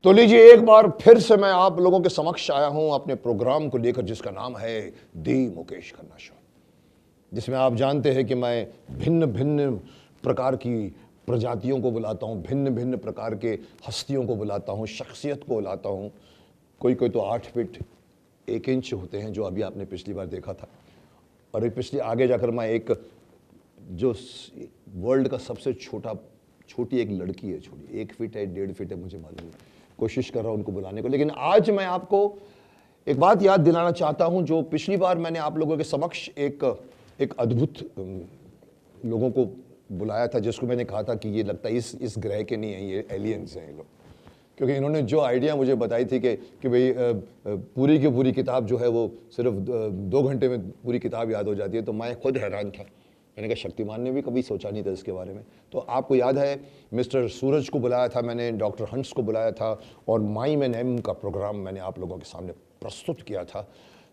तो लीजिए, एक बार फिर से मैं आप लोगों के समक्ष आया हूं अपने प्रोग्राम को लेकर, जिसका नाम है दी मुकेश खन्ना शो, जिसमें आप जानते हैं कि मैं भिन्न भिन्न प्रकार की प्रजातियों को बुलाता हूं, भिन्न भिन्न प्रकार के हस्तियों को बुलाता हूं, शख्सियत को बुलाता हूं। कोई कोई तो 8 फीट 1 इंच होते हैं, जो अभी आपने पिछली बार देखा था। और एक पिछले आगे जाकर मैं एक जो वर्ल्ड का सबसे छोटी एक लड़की है, छोटी 1 फीट है 1.5 फीट है, मुझे मालूम है, कोशिश कर रहा हूं उनको बुलाने को। लेकिन आज मैं आपको एक बात याद दिलाना चाहता हूं, जो पिछली बार मैंने आप लोगों के समक्ष एक अद्भुत लोगों को बुलाया था, जिसको मैंने कहा था कि ये लगता है इस ग्रह के नहीं है, ये एलियंस हैं ये लोग। क्योंकि इन्होंने जो आइडिया मुझे बताई थी कि भाई पूरी की पूरी किताब जो है वो सिर्फ 2 घंटे में पूरी किताब याद हो जाती है, तो मैं खुद हैरान था। मैंने कहा शक्तिमान ने भी कभी सोचा नहीं था इसके बारे में। तो आपको याद है, मिस्टर सूरज को बुलाया था मैंने, डॉक्टर हंस को बुलाया था, और माइम एंड एम का प्रोग्राम मैंने आप लोगों के सामने प्रस्तुत किया था,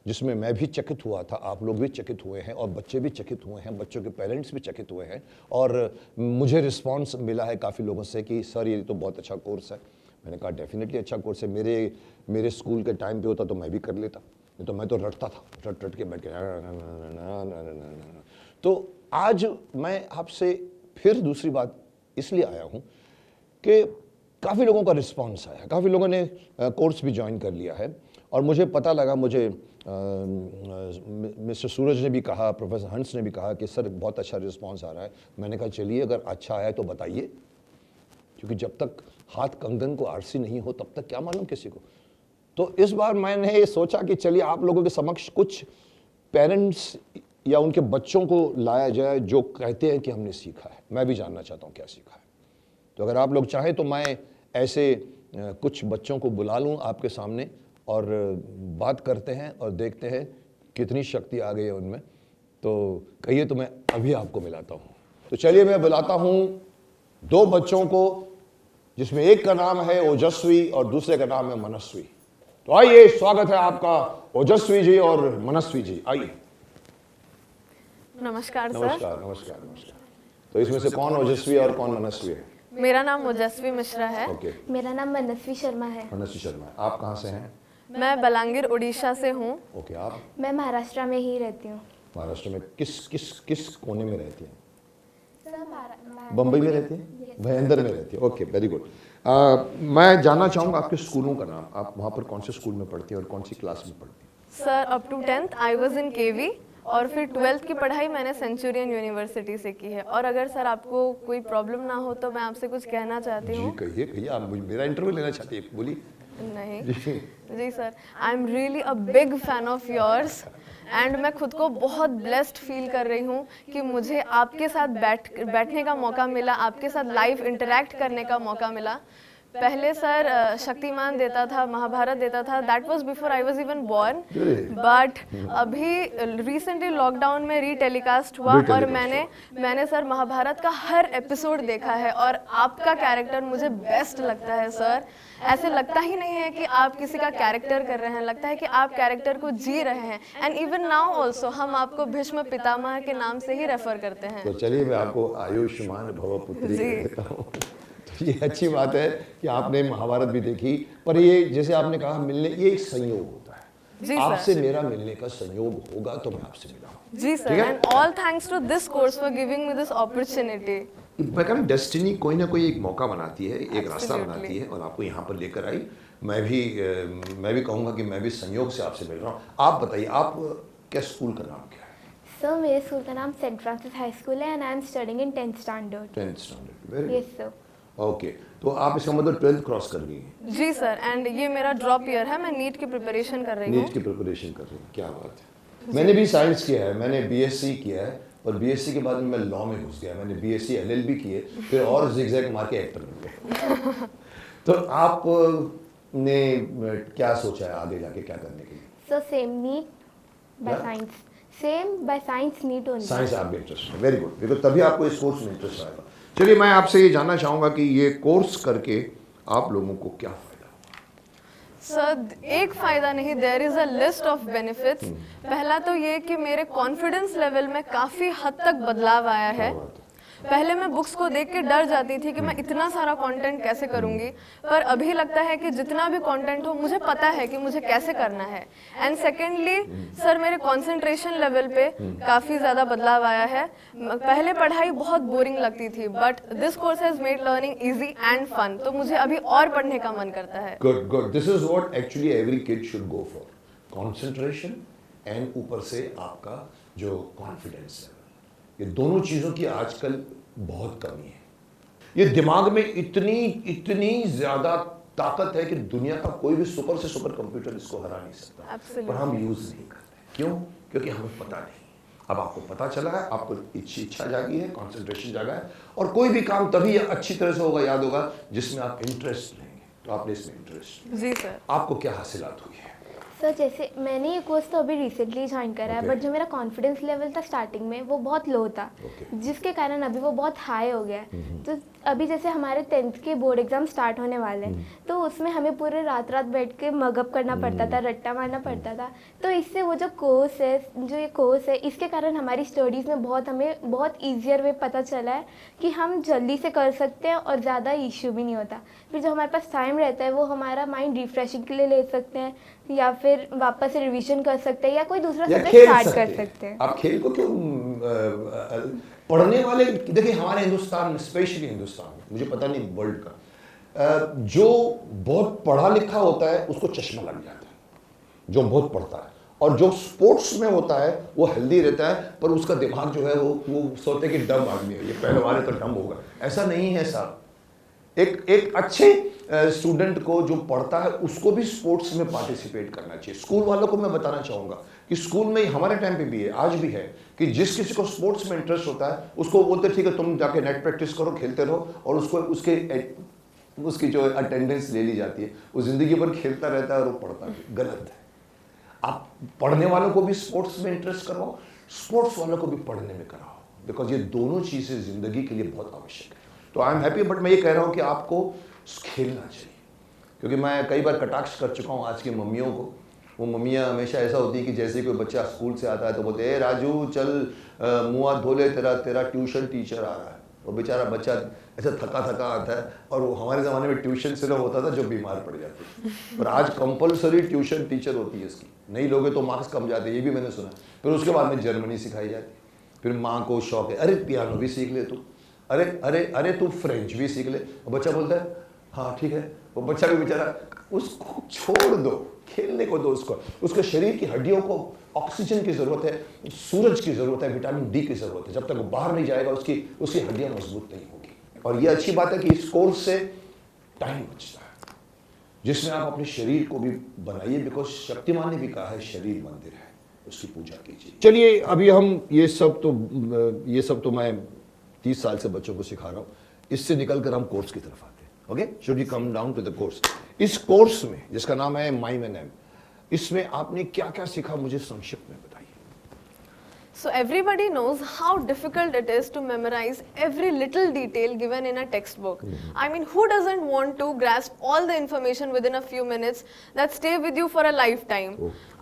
जिसमें मैं भी चकित हुआ था, आप लोग भी चकित हुए हैं, और बच्चे भी चकित हुए हैं, बच्चों के पेरेंट्स भी चकित हुए हैं। और मुझे रिस्पॉन्स मिला है काफ़ी लोगों से कि सर ये तो बहुत अच्छा कोर्स है। मैंने कहा डेफिनेटली अच्छा कोर्स है, मेरे स्कूल के टाइम पे होता तो मैं भी कर लेता, नहीं तो मैं तो रटता था, रट के बैठ के। तो आज मैं आपसे फिर दूसरी बात इसलिए आया हूँ कि काफ़ी लोगों का रिस्पांस आया, काफ़ी लोगों ने कोर्स भी ज्वाइन कर लिया है, और मुझे पता लगा, मुझे मिस्टर सूरज ने भी कहा, प्रोफेसर हंस ने भी कहा कि सर बहुत अच्छा रिस्पांस आ रहा है। मैंने कहा चलिए, अगर अच्छा आया तो बताइए, क्योंकि जब तक हाथ कंगन को आरसी नहीं हो तब तक क्या मालूम किसी को। तो इस बार मैंने ये सोचा कि चलिए आप लोगों के समक्ष कुछ पेरेंट्स या उनके बच्चों को लाया जाए जो कहते हैं कि हमने सीखा है। मैं भी जानना चाहता हूँ क्या सीखा है। तो अगर आप लोग चाहें तो मैं ऐसे कुछ बच्चों को बुला लूँ आपके सामने, और बात करते हैं और देखते हैं कितनी शक्ति आ गई है उनमें। तो कहिए तो मैं अभी आपको मिलाता हूँ। तो चलिए मैं बुलाता हूँ 2 बच्चों को, जिसमें एक का नाम है ओजस्वी और दूसरे का नाम है मनस्वी। तो आइए, स्वागत है आपका ओजस्वी जी और मनस्वी जी, आइए। नमस्कार सर। नमस्कार नमस्कार नमस्कार। तो इसमें से कौन ओजस्वी और कौन मनस्वी है? मेरा नाम ओजस्वी मिश्रा है। ओके। मेरा नाम मनस्वी शर्मा है। मनस्वी शर्मा है। आप कहाँ से हैं? मैं बलांगीर उड़ीसा से हूँ। ओके। आप? मैं महाराष्ट्र में ही रहती हूँ। महाराष्ट्र में किस कोने में रहती हैं? बम्बई में रहती हैं? भयंदर में रहती है। Okay, very good. मैं जानना चाहूँगा आपके स्कूलों का नाम। आप वहाँ पर कौन से स्कूल में पढ़ती हैं और कौन सी क्लास में पढ़ती हैं? Sir up to 10th I was in KV, और फिर 12th की पढ़ाई मैंने सेंचुरियन यूनिवर्सिटी से की है। और अगर सर आपको कोई प्रॉब्लम ना हो तो मैं आपसे कुछ कहना चाहती हूँ। जी कहिए कहिए, आप मेरा इंटरव्यू लेना चाहती है, बोलिए। नहीं जी sir, I am really a big fan of yours, and मैं खुद को बहुत ब्लेस्ड फील कर रही हूँ कि मुझे आपके साथ बैठने का मौका मिला, आपके साथ लाइव इंटरेक्ट करने का मौका मिला। पहले सर शक्तिमान देता था, महाभारत देता था, that was before I was even born, but अभी रिसेंटली लॉकडाउन में रीटेलीकास्ट हुआ, और मैंने सर महाभारत का हर एपिसोड देखा है, और आपका कैरेक्टर मुझे बेस्ट लगता है सर। ऐसे लगता ही नहीं है कि आप किसी का कैरेक्टर कर रहे हैं, लगता है कि आप कैरेक्टर को जी रहे हैं। एंड इवन नाउ ऑल्सो हम आपको भीष्म पितामह के नाम से ही रेफर करते हैं। तो चलिए मैं आपको आयुष्मान भव पुत्री कहता हूँ। तो ये अच्छी बात है कि आपने महाभारत भी देखी, पर ये जैसे आपने कहा मिलने, ये एक संयोग होता है। आपसे मेरा मिलने का संयोग होगा तो मैं आपसे मिला हूँ। जी sir, and all thanks to this course for giving me this opportunity. मैं कहूँ डेस्टिनी कोई ना कोई एक मौका बनाती है, एक रास्ता बनाती है, और आपको यहाँ पर लेकर आई। मैं भी कहूँगा कि मैं भी संयोग से आपसे मिल रहा हूँ। आप बताइए, आप क्या स्कूल का नाम क्या है? सर मेरे स्कूल का नाम सेंट फ्रांसिस हाई स्कूल है, and I am studying in 10th standard. 10th standard, very yes sir. Okay. तो आप इसका मतलब 12th क्रॉस कर गई हैं? जी सर, एंड ये मेरा ड्रॉप ईयर है, मैं नीट की प्रिपरेशन कर रही हूँ। नीट की प्रिपरेशन कर रही हूँ, क्या बात है। मैंने भी साइंस किया है, मैंने बीएससी किया है, और बीएससी के बाद में मैं लॉ में घुस गया। मैंने बीएससी एलएलबी किए, फिर और जिगजैग मार के एक्टर बन गए। तो आपने क्या सोचा है आगे जाके क्या करने के लिए? Sir same NEET by science, same by science NEET only. Science आप भी इंटरेस्ट है, वेरी गुड, बिकॉज तभी आपको इस कोर्स में इंटरेस्ट आएगा। चलिए मैं आपसे ये जानना चाहूँगा कि ये कोर्स करके आप लोगों को क्या फायदा? सर एक फ़ायदा नहीं, there is a list of benefits. पहला तो ये कि मेरे कॉन्फिडेंस लेवल में काफ़ी हद तक बदलाव आया है। पहले मैं बुक्स को देख के डर जाती थी कि मैं इतना सारा कंटेंट कैसे करूंगी, पर अभी लगता है कि जितना भी कंटेंट हो मुझे पता है कि मुझे कैसे करना है। एंड सेकेंडली सर, मेरे कंसंट्रेशन लेवल पे काफ़ी ज़्यादा बदलाव आया है। पहले पढ़ाई बहुत बोरिंग लगती थी, but this course has made learning easy and fun, तो मुझे अभी और पढ़ने का मन करता है। Good good, this is what actually every kid should go for, concentration and ऊपर से आपका जो कॉन्फिडेंस है। ये दोनों चीज़ों की आजकल बहुत कमी है। ये दिमाग में इतनी ज़्यादा ताकत है कि दुनिया का कोई भी सुपर से सुपर कंप्यूटर इसको हरा नहीं सकता। Absolutely. पर हम यूज़ नहीं करते। क्यों? क्योंकि हमें पता नहीं। अब आपको पता चला है, आपको इच्छा जागी है, कंसंट्रेशन जागा है, और कोई भी काम तभी अच्छी तरह से होगा, याद होगा, जिसमें आप इंटरेस्ट लेंगे। तो आपने इसमें इंटरेस्ट। जी सर। आपको क्या हासिलात हुई है? सर जैसे मैंने ये कोर्स तो अभी रिसेंटली ज्वाइन करा है, बट जो मेरा कॉन्फिडेंस लेवल था स्टार्टिंग में वो बहुत लो था, जिसके कारण अभी वो बहुत हाई हो गया है। तो अभी जैसे हमारे 10th के बोर्ड एग्जाम स्टार्ट होने वाले हैं, तो उसमें हमें पूरे रात बैठ के मगअप करना पड़ता था, रट्टा मारना पड़ता था। तो इससे वो जो ये कोर्स है, इसके कारण हमारी स्टडीज़ में हमें बहुत ईजियर वे पता चला है कि हम जल्दी से कर सकते हैं और ज़्यादा इश्यू भी नहीं होता। फिर जो हमारे पास टाइम रहता है वो हमारा माइंड रिफ्रेशिंग के लिए ले सकते हैं, या फिर वापस से रिवीजन कर सकते हैं, या कोई दूसरा सब्जेक्ट स्टार्ट कर सकते हैं। आप खेल को क्यों पढ़ने वाले, देखिए हमारे हिंदुस्तान में, स्पेशली हिंदुस्तान में, मुझे पता नहीं वर्ल्ड का, जो बहुत पढ़ा लिखा होता है उसको चश्मा लग जाता है, जो बहुत पढ़ता है, और जो स्पोर्ट्स में होता है वो हेल्दी रहता है, पर उसका दिमाग जो है वो सोचते कि डम आदमी है, ये पहलवान है तो डम होगा। ऐसा नहीं है साहब। एक अच्छे स्टूडेंट को जो पढ़ता है उसको भी स्पोर्ट्स में पार्टिसिपेट करना चाहिए। स्कूल वालों को मैं बताना चाहूँगा कि स्कूल में हमारे टाइम पे भी है, आज भी है, कि जिस किसी को स्पोर्ट्स में इंटरेस्ट होता है उसको बोलते ठीक है तुम जाके नेट प्रैक्टिस करो, खेलते रहो, और उसकी जो अटेंडेंस ले ली जाती है। वो ज़िंदगी भर खेलता रहता है और वो पढ़ता भी। गलत है। आप पढ़ने वालों को भी स्पोर्ट्स में इंटरेस्ट करवाओ, स्पोर्ट्स वालों को भी पढ़ने में कराओ, बिकॉज ये दोनों चीज़ें ज़िंदगी के लिए बहुत आवश्यक है। तो आई एम हैप्पी, बट मैं ये कह रहा हूँ कि आपको खेलना चाहिए, क्योंकि मैं कई बार कटाक्ष कर चुका हूँ आज की मम्मियों को। वो मम्मियाँ हमेशा ऐसा होती है कि जैसे कोई बच्चा स्कूल से आता है तो बोलते, ए राजू चल मुँह हाथ धो ले, तेरा ट्यूशन टीचर आ रहा है। और बेचारा बच्चा ऐसा थका आता है, और वो हमारे ज़माने में ट्यूशन सिर्फ होता था जो बीमार पड़ जाते, पर आज कंपलसरी ट्यूशन टीचर होती है इसकी। नहीं लोगे तो मार्क्स कम जाते हैं, ये भी मैंने सुना। फिर उसके बाद में जर्मनी सिखाई जाती, फिर माँ को शौक है, अरे पियानो भी सीख ले तू, अरे तू फ्रेंच भी सीख ले। बच्चा बोलता है हाँ ठीक है। वो बच्चा भी बेचारा, उसको छोड़ दो, खेलने को दो उसको। उसके शरीर की हड्डियों को ऑक्सीजन की ज़रूरत है, सूरज की ज़रूरत है, विटामिन डी की ज़रूरत है। जब तक वो बाहर नहीं जाएगा उसकी हड्डियाँ मजबूत नहीं होगी। और ये अच्छी बात है कि इस कोर्स से टाइम बचता है, जिसमें आप अपने शरीर को भी बनाइए, बिकॉज शक्तिमान ने भी कहा है शरीर मंदिर है, उसकी पूजा कीजिए। चलिए अभी हम ये सब तो मैं 30 साल से बच्चों को सिखा रहा हूँ, इससे निकलकर हम कोर्स की तरफ आते हैं। Okay, should we come down to the course. इस कोर्स में जिसका नाम है MyMNM, इसमें आपने क्या क्या सीखा, मुझे संक्षिप्त में बताइए। So everybody knows how difficult it is to memorize every little detail given in a textbook. I mean, who doesn't want to grasp all the information within a few minutes that stay with you for a lifetime?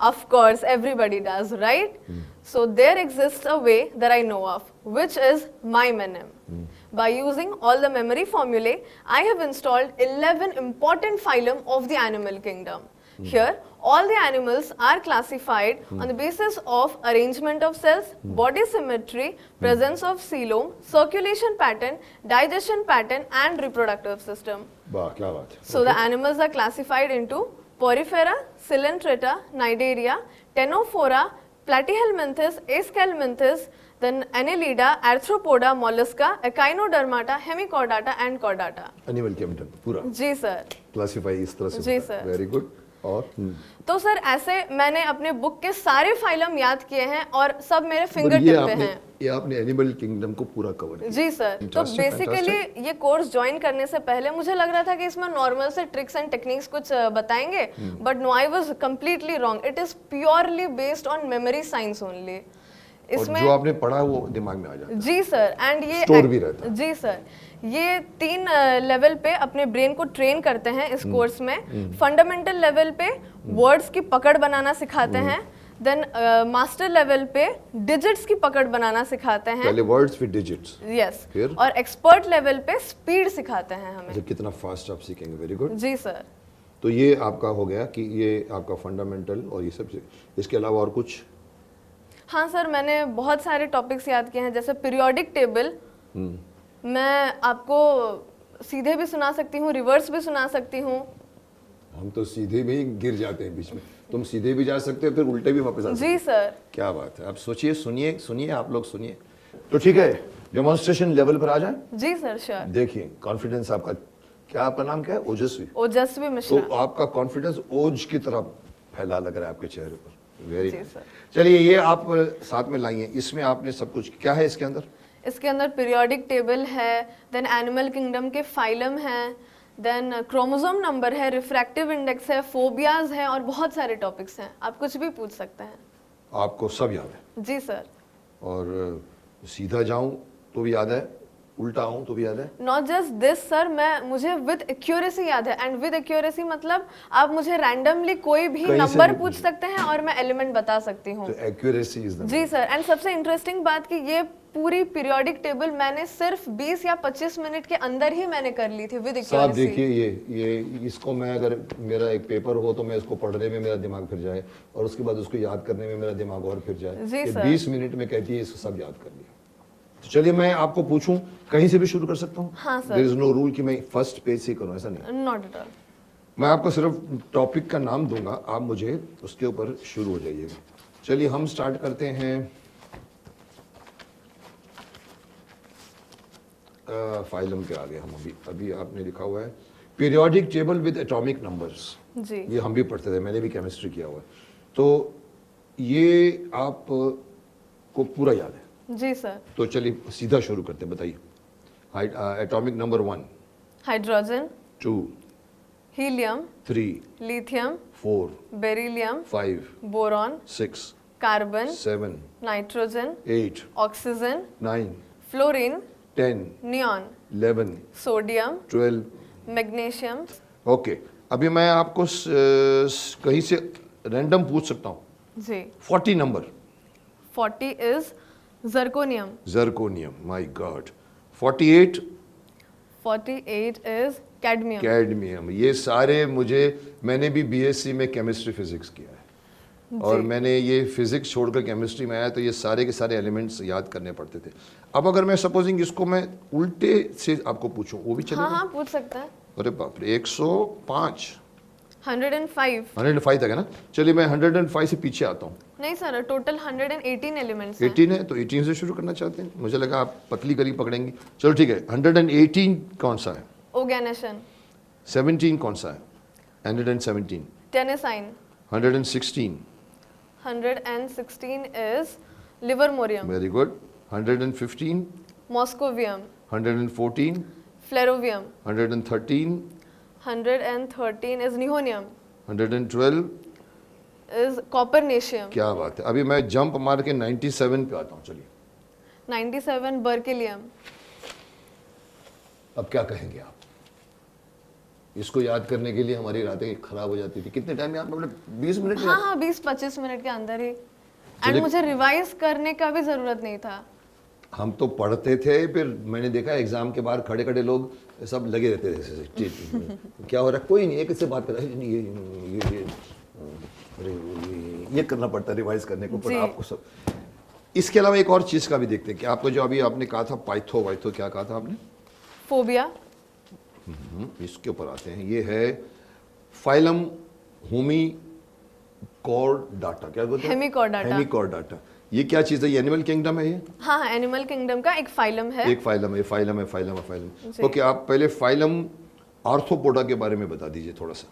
Of course, everybody does, right? So there exists a way that I know of, which is MyMNM. By using all the memory formulae, I have installed 11 important phylum of the animal kingdom. Here, all the animals are classified on the basis of arrangement of cells, body symmetry, presence of coelom, circulation pattern, digestion pattern, and reproductive system. वाह क्या बात है। So the animals are classified into Porifera, Coelenterata, Cnidaria, Ctenophora, Platyhelminthes, Aschelminthes, then Annelida, Arthropoda, Mollusca, Echinodermata, Hemichordata, and Chordata. Animal kingdom पूरा जी sir. Classify इस तरह से। जी sir. Very good. और तो सर ऐसे मैंने अपने बुक के सारे फाइलम याद किए हैं और सब मेरे फिंगर टिप पे हैं। ये आपने एनिमल किंगडम को पूरा कवर किया। जी सर। तो बेसिकली ये कोर्स ज्वाइन करने से पहले मुझे लग रहा था कि इसमें नॉर्मल से ट्रिक्स एंड टेक्निक्स कुछ बताएंगे, but no, I was completely wrong. It is purely based on memory science only. इसमें जो आपने पढ़ा वो दिमाग में आ जाता है। जी सर। एंड ये स्टोर भी रहता है। जी सर। ये 3 लेवल पे अपने ब्रेन को ट्रेन करते हैं इस कोर्स में। फंडामेंटल लेवल पे वर्ड्स की पकड़ बनाना सिखाते हैं, देन मास्टर लेवल पे डिजिट्स की पकड़ बनाना सिखाते हैं। पहले वर्ड्स फिर डिजिट्स। यस। फिर? और एक्सपर्ट लेवल पे स्पीड सिखाते हैं हमें। अच्छा, कितना फास्ट आप सीखेंगे, वेरी गुड। जी सर। तो ये आपका हो गया कि ये आपका फंडामेंटल और ये सब। इसके अलावा और कुछ? हाँ सर, मैंने बहुत सारे टॉपिक्स याद किए हैं, जैसे पीरियोडिक टेबल। मैं आपको सीधे भी सुना सकती हूँ, रिवर्स भी सुना सकती हूँ। हम तो सीधे में ही गिर जाते हैं बीच में, तुम सीधे भी जा सकते हो फिर उल्टे भी वापस आ सकते हो। जी सर। क्या बात है, आप सोचिए, सुनिए सुनिए, आप लोग सुनिए। तो ठीक है, डेमोन्स्ट्रेशन लेवल पर आ जाए। जी सर, श्योर। देखिए कॉन्फिडेंस आपका, क्या आपका नाम क्या है? ओजस्वी। ओजस्वी मिश्रा। तो आपका कॉन्फिडेंस ओज की तरह फैला लग रहा है आपके चेहरे पर, वेरी। जी सर। चलिए, ये आप साथ में लाइए, इसमें आपने सब कुछ क्या है इसके अंदर? इसके अंदर पीरियोडिक टेबल है, देन एनिमल किंगडम के फाइलम हैं, देन क्रोमोसोम नंबर है, रिफ्रैक्टिव इंडेक्स है, फोबियाज है और बहुत सारे टॉपिक्स हैं। आप कुछ भी पूछ सकते हैं। आपको सब याद है? जी सर। और सीधा जाऊं तो भी याद है, उल्टा आऊं तो भी याद है? नॉट जस्ट दिस सर, मुझे विद एक्यूरेसी याद है। एंड विद एक्यूरेसी मतलब आप मुझे रैंडमली कोई भी कहीं से नंबर भी पूछ सकते हैं और मैं एलिमेंट बता सकती हूँ। तो एक्यूरेसी इज द। जी सर। एंड सबसे इंटरेस्टिंग बात कि ये पूरी पीरियोडिक टेबल मैंने सिर्फ 20 या 25 मिनट के अंदर ही मैंने कर ली थी विद साहब एक्यूरेसी। देखिए, ये इसको मैं, अगर मेरा एक पेपर हो तो मैं इसको पढ़ने में मेरा दिमाग फिर जाए और उसके बाद उसको याद करने में मेरा दिमाग और फिर जाए। जी ये सर। 20 मिनट में कहती है इसको सब याद कर लिया। तो चलिए, मैं आपको पूछूं, कहीं से भी शुरू कर सकता हूँ? हाँ sir. There is no rule कि मैं फर्स्ट पेज से करूँ, ऐसा नहीं। Not at all. मैं आपको सिर्फ टॉपिक का नाम दूंगा, आप मुझे उसके ऊपर शुरू हो जाइएगा। चलिए, हम स्टार्ट करते हैं फाइलम पे आ गए हम। अभी आपने लिखा हुआ है periodic table with atomic numbers. जी। ये हम भी पढ़ते थे, मैंने भी केमिस्ट्री किया हुआ है। तो ये आप को पूरा याद है? जी सर। तो चलिए सीधा शुरू करते हैं, बताइए। Atomic number 1, hydrogen, 2, helium, 3, lithium, 4, beryllium, 5, boron, 6, carbon, 7, nitrogen, 8, oxygen, 9, fluorine, 10, neon, 11, sodium, 12। Magnesium. Okay, अभी मैं आपको कहीं से रैंडम पूछ सकता हूँ। जी। 40 number. 40 is zirconium. Zirconium, my God. 48 48 is cadmium. Cadmium. ये सारे मैंने भी बीएससी में केमिस्ट्री फिजिक्स किया है और मैंने ये फिजिक्स छोड़कर केमिस्ट्री में आया, तो ये सारे के सारे एलिमेंट्स याद करने पड़ते थे। अब अगर मैं सपोजिंग इसको मैं उल्टे से आपको पूछूं, वो भी चलेगा? हाँ पूछ सकता है। अरे बाप रे, 105। 105। 105 तक है ना? चलिए, मैं 105 से पीछे आता हूँ। नहीं सर, टोटल 118 एलिमेंट्स हैं। 18 है, तो 18 से शुरू करना चाहते हैं? मुझे लगा आप पतली करी पकड़ेंगी। चलो ठीक है, 118 कौन सा है? ओर्गेनेशन। 17 कौन सा है? 117। Tennessine. 116। 116 is livermorium. Very good. 115। Moscovium. 114। Flerovium. 113। 113 is nihonium. 112। Is copernicium. क्या बात है, अभी मैं जंप मार के 97 पे आता हूँ। चलिए, 97 बर्केलियम। अब क्या कहेंगे आप? इसको याद करने के लिए हमारी रातें खराब हो जाती थी। कितने टाइम में आप? 20 मिनट में? हाँ 20-25 मिनट के अंदर ही। एंड मुझे रिवाइज करने का भी जरूरत नहीं था। हम तो पढ़ते थे, फिर मैंने देखा एग्जाम के बाहर खड़े खड़े लोग सब लगे रहते थे। क्या हो रहा है? कोई नहीं, एक इससे बात कर रहा है, ये करना पड़ता है रिवाइज करने को, पर आपको सब। इसके अलावा एक और चीज का भी देखते हैं कि आपको जो अभी आपने कहा था पाइथो वाइथो, क्या कहा था आपने? फोबिया। इसके ऊपर आते हैं। ये है फाइलम हेमिकॉर्डाटा। क्या बोलते हैं? हेमिकॉर्डाटा। हेमिकॉर्डाटा। ये क्या चीज है? ये एनिमल किंगडम है ये? हाँ, एनिमल किंगडम का एक फाइलम है। एक फाइलम है, फाइलम है, फाइलम है, फाइलम। ओके, आप पहले फाइलम आर्थ्रोपोडा के बारे में बता दीजिए थोड़ा सा।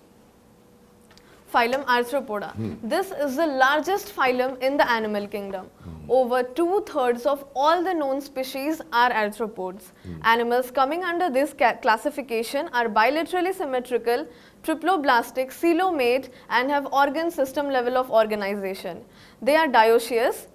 Phylum Arthropoda. This is the largest phylum in the animal kingdom. Over 2/3 of all the known species are arthropods. Animals coming under this classification are bilaterally symmetrical, triploblastic, coelomate, and have organ system level of organization. They are dioecious.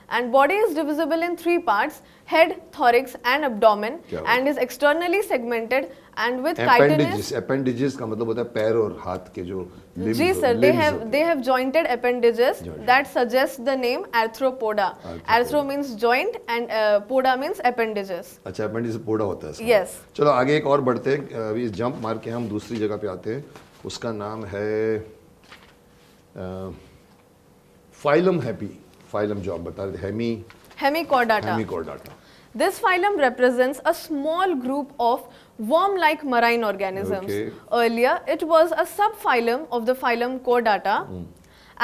And body is divisible in 3 parts: head, thorax, and abdomen, क्या and is externally segmented and with chitinous. Appendages का मतलब होता है पैर और हाथ के जो limbs जी सर, limbs होते हैं। they have jointed appendages that suggest the name arthropoda. Arthro means joint and poda means appendages. अच्छा, अपेंडिक्स पोड़ा होता है इसका। Yes. चलो आगे एक और बढ़ते हैं, अभी जंप मार के हम दूसरी जगह पे आते हैं। उसका नाम है फाइलम हैपी। फाइलम जो आप बता रहे थे, Hemichordata. हेमिकोर्डाटा। This phylum represents a small group of worm-like marine organisms. Okay. Earlier, it was a subphylum of the phylum Chordata.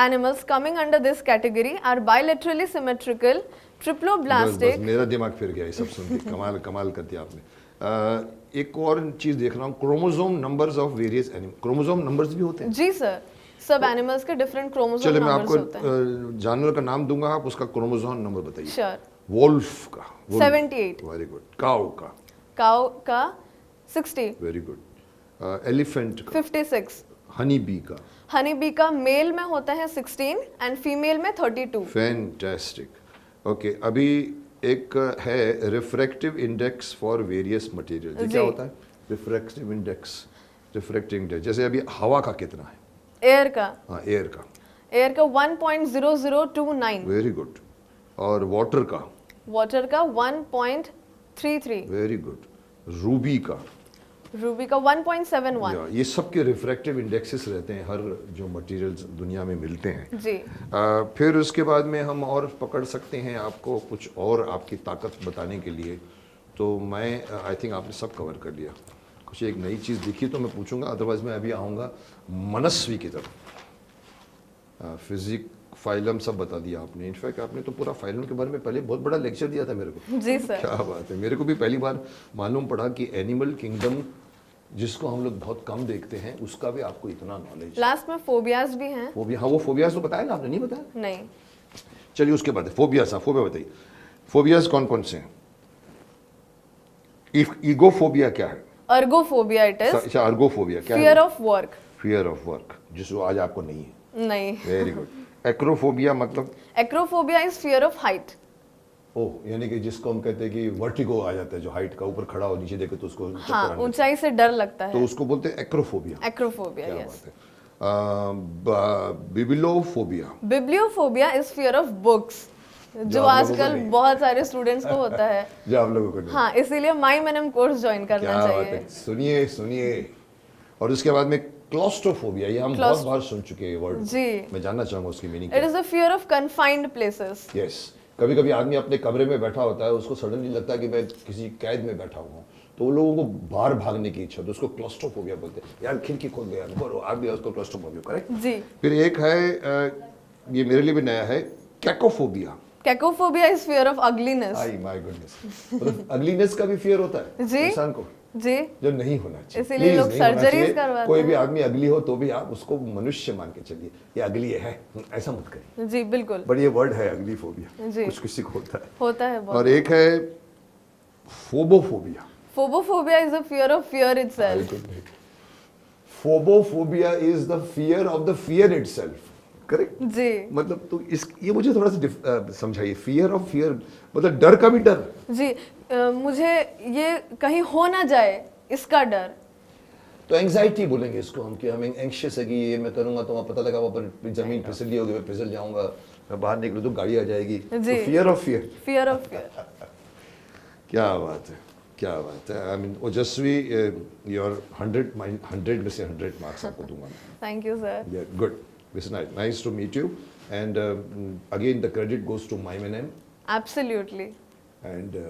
Animals coming under this category are bilaterally symmetrical, बस triploblastic. मेरा दिमाग फिर गया ये सब सुन के। कमाल कमाल कर दिया आपने। एक और चीज देख रहा हूँ, chromosome numbers of various animal. Chromosome numbers भी होते हैं? जी सर, सब एनिमल्स के डिफरेंट क्रोमोसोम चलिए मैं नंबर्स आपको होते हैं। जानवर का नाम दूंगा, आप उसका क्रोमोसोम नंबर बताइए। श्योर। वोल्फ का 78। Very good. काउ का? काउ का 60। Very good. एलिफेंट का? 56। हनी बी का? हनी बी का मेल में होता है 16 एंड फीमेल में 32। फैंटास्टिक। ओके, अभी एक है refractive index for various material. ये क्या जी। होता है रिफ्रैक्टिव इंडेक्स? रिफ्रैक्टिव इंडेक्स जैसे अभी हवा का कितना है? एयर का? हाँ, एयर का? एयर का 1.0029। Very good. और वाटर का? वाटर का 1.33। Very good. रूबी का? रूबी का 1.71। ये सब के रिफ्रैक्टिव इंडेक्सेस रहते हैं हर जो मटेरियल्स दुनिया में मिलते हैं। जी। फिर उसके बाद में हम और पकड़ सकते हैं आपको कुछ और आपकी ताकत बताने के लिए। तो मैं आई थिंक आपने सब कवर कर लिया। कुछ एक नई चीज़ दिखी तो मैं पूछूंगा, अदरवाइज मैं अभी आऊँगा मनस्वी की तरफ। फिजिक फाइलम सब बता दिया आपने। इनफैक्ट आपने तो पूरा फाइलम के बारे में पहले बहुत बड़ा लेक्चर दिया था मेरे को। जी सर। क्या बात है। मेरे को भी पहली बार मालूम पड़ा कि एनिमल किंगडम जिसको हम लोग बहुत कम देखते हैं उसका भी आपको इतना नॉलेज। लास्ट में फोबियाज भी हैं। फोबिया? हाँ, वो फोबियाज तो बताया ना आपने, नहीं बताया? नहीं। चलिए उसके बाद फोबियाज। हाँ, फोबिया बताइए। फोबियाज कौन कौन से हैं? ईगोफोबिया क्या है? अर्गोफोबिया इट इज अच्छा, अर्गोफोबिया क्या है? Fear of work. Fear of work, जिसको आज आपको नहीं है। नहीं। Very good. एक्रोफोबिया मतलब? Acrophobia is fear of height. Oh, यानी कि जिसको हम कहते हैं कि वर्टिगो आ जाता है, जो हाइट का ऊपर खड़ा हो नीचे देखे तो उसको चक्कर हाँ, आने ऊंचाई से डर लगता लगता है, है। तो उसको बोलते हैं एक्रोफोबिया। एक्रोफोबिया, क्या यस। बात है। Bibliophobia? Bibliophobia is fear of books, जो आप लोगों को आजकल नहीं। बहुत सारे स्टूडेंट्स को होता है। जो आप लोगों को नहीं। हाँ, इसीलिए माइमेनम कोर्स ज्वाइन करना क्या बात चाहिए। है। सुनिए सुनिए। और उसके बाद में क्लॉस्ट्रोफोबिया, ये हम बहुत बार सुन चुके हैं ये वर्ड। जी। मैं जानना चाहूंगा उसकी meaning it is the fear of confined places. Yes. कभी कभी आदमी अपने कमरे में बैठा होता है, उसको सडनली लगता है कि मैं किसी कैद में बैठा हुआ हूँ, तो वो लोगों को बाहर भागने की इच्छा, तो उसको क्लॉस्ट्रोफोबिया बोलते हैं। यार खिड़की खोल दे यार, बोलो आप भी उसको क्लॉस्ट्रोफोबिया, करेक्ट? जी। फिर एक है ये मेरे लिए भी नया है, cacophobia. Cacophobia is fear of ugliness. I my goodness. मतलब अगलीनेस का भी फियर होता है जी। इंसान को, जी। जो नहीं होना चाहिए। इसीलिए Please, लोग नहीं होना surgeries चाहिए। करवाते कोई हैं। भी आदमी अगली हो तो भी आप उसको मनुष्य मान के चलिए, ये अगली है, ऐसा मत करिए। जी बिल्कुल। बट ये वर्ड है अगली फोबिया, जी। कुछ किसी को होता है। होता है बहुत। और एक है phobophobia. Phobophobia is the fear of fear itself. Phobophobia is the fear of the fear itself, correct? जी। मतलब तो इस ये मुझे थोड़ा सा समझाइए। फियर ऑफ फियर मतलब डर का भी डर? जी, मुझे ये कहीं हो ना जाए इसका डर। तो एंग्जाइटी बोलेंगे इसको हम, कि हम एंग्शियस है कि ये मैं करूंगा तो वहाँ पता लगा वहाँ पर जमीन फिसली होगी, मैं फिसल जाऊंगा, मैं बाहर निकलूँ तो गाड़ी आ जाएगी। जी। तो fear of fear. Fear of fear. क्या बात है, क्या बात है। आई मीन ओजस्वी, योर 100 में से 100 मार्क्स आपको दूंगा। Thank you sir. Good, this is nice to meet you and again the credit goes to माइमेनम। एब्सोल्युटली। एंड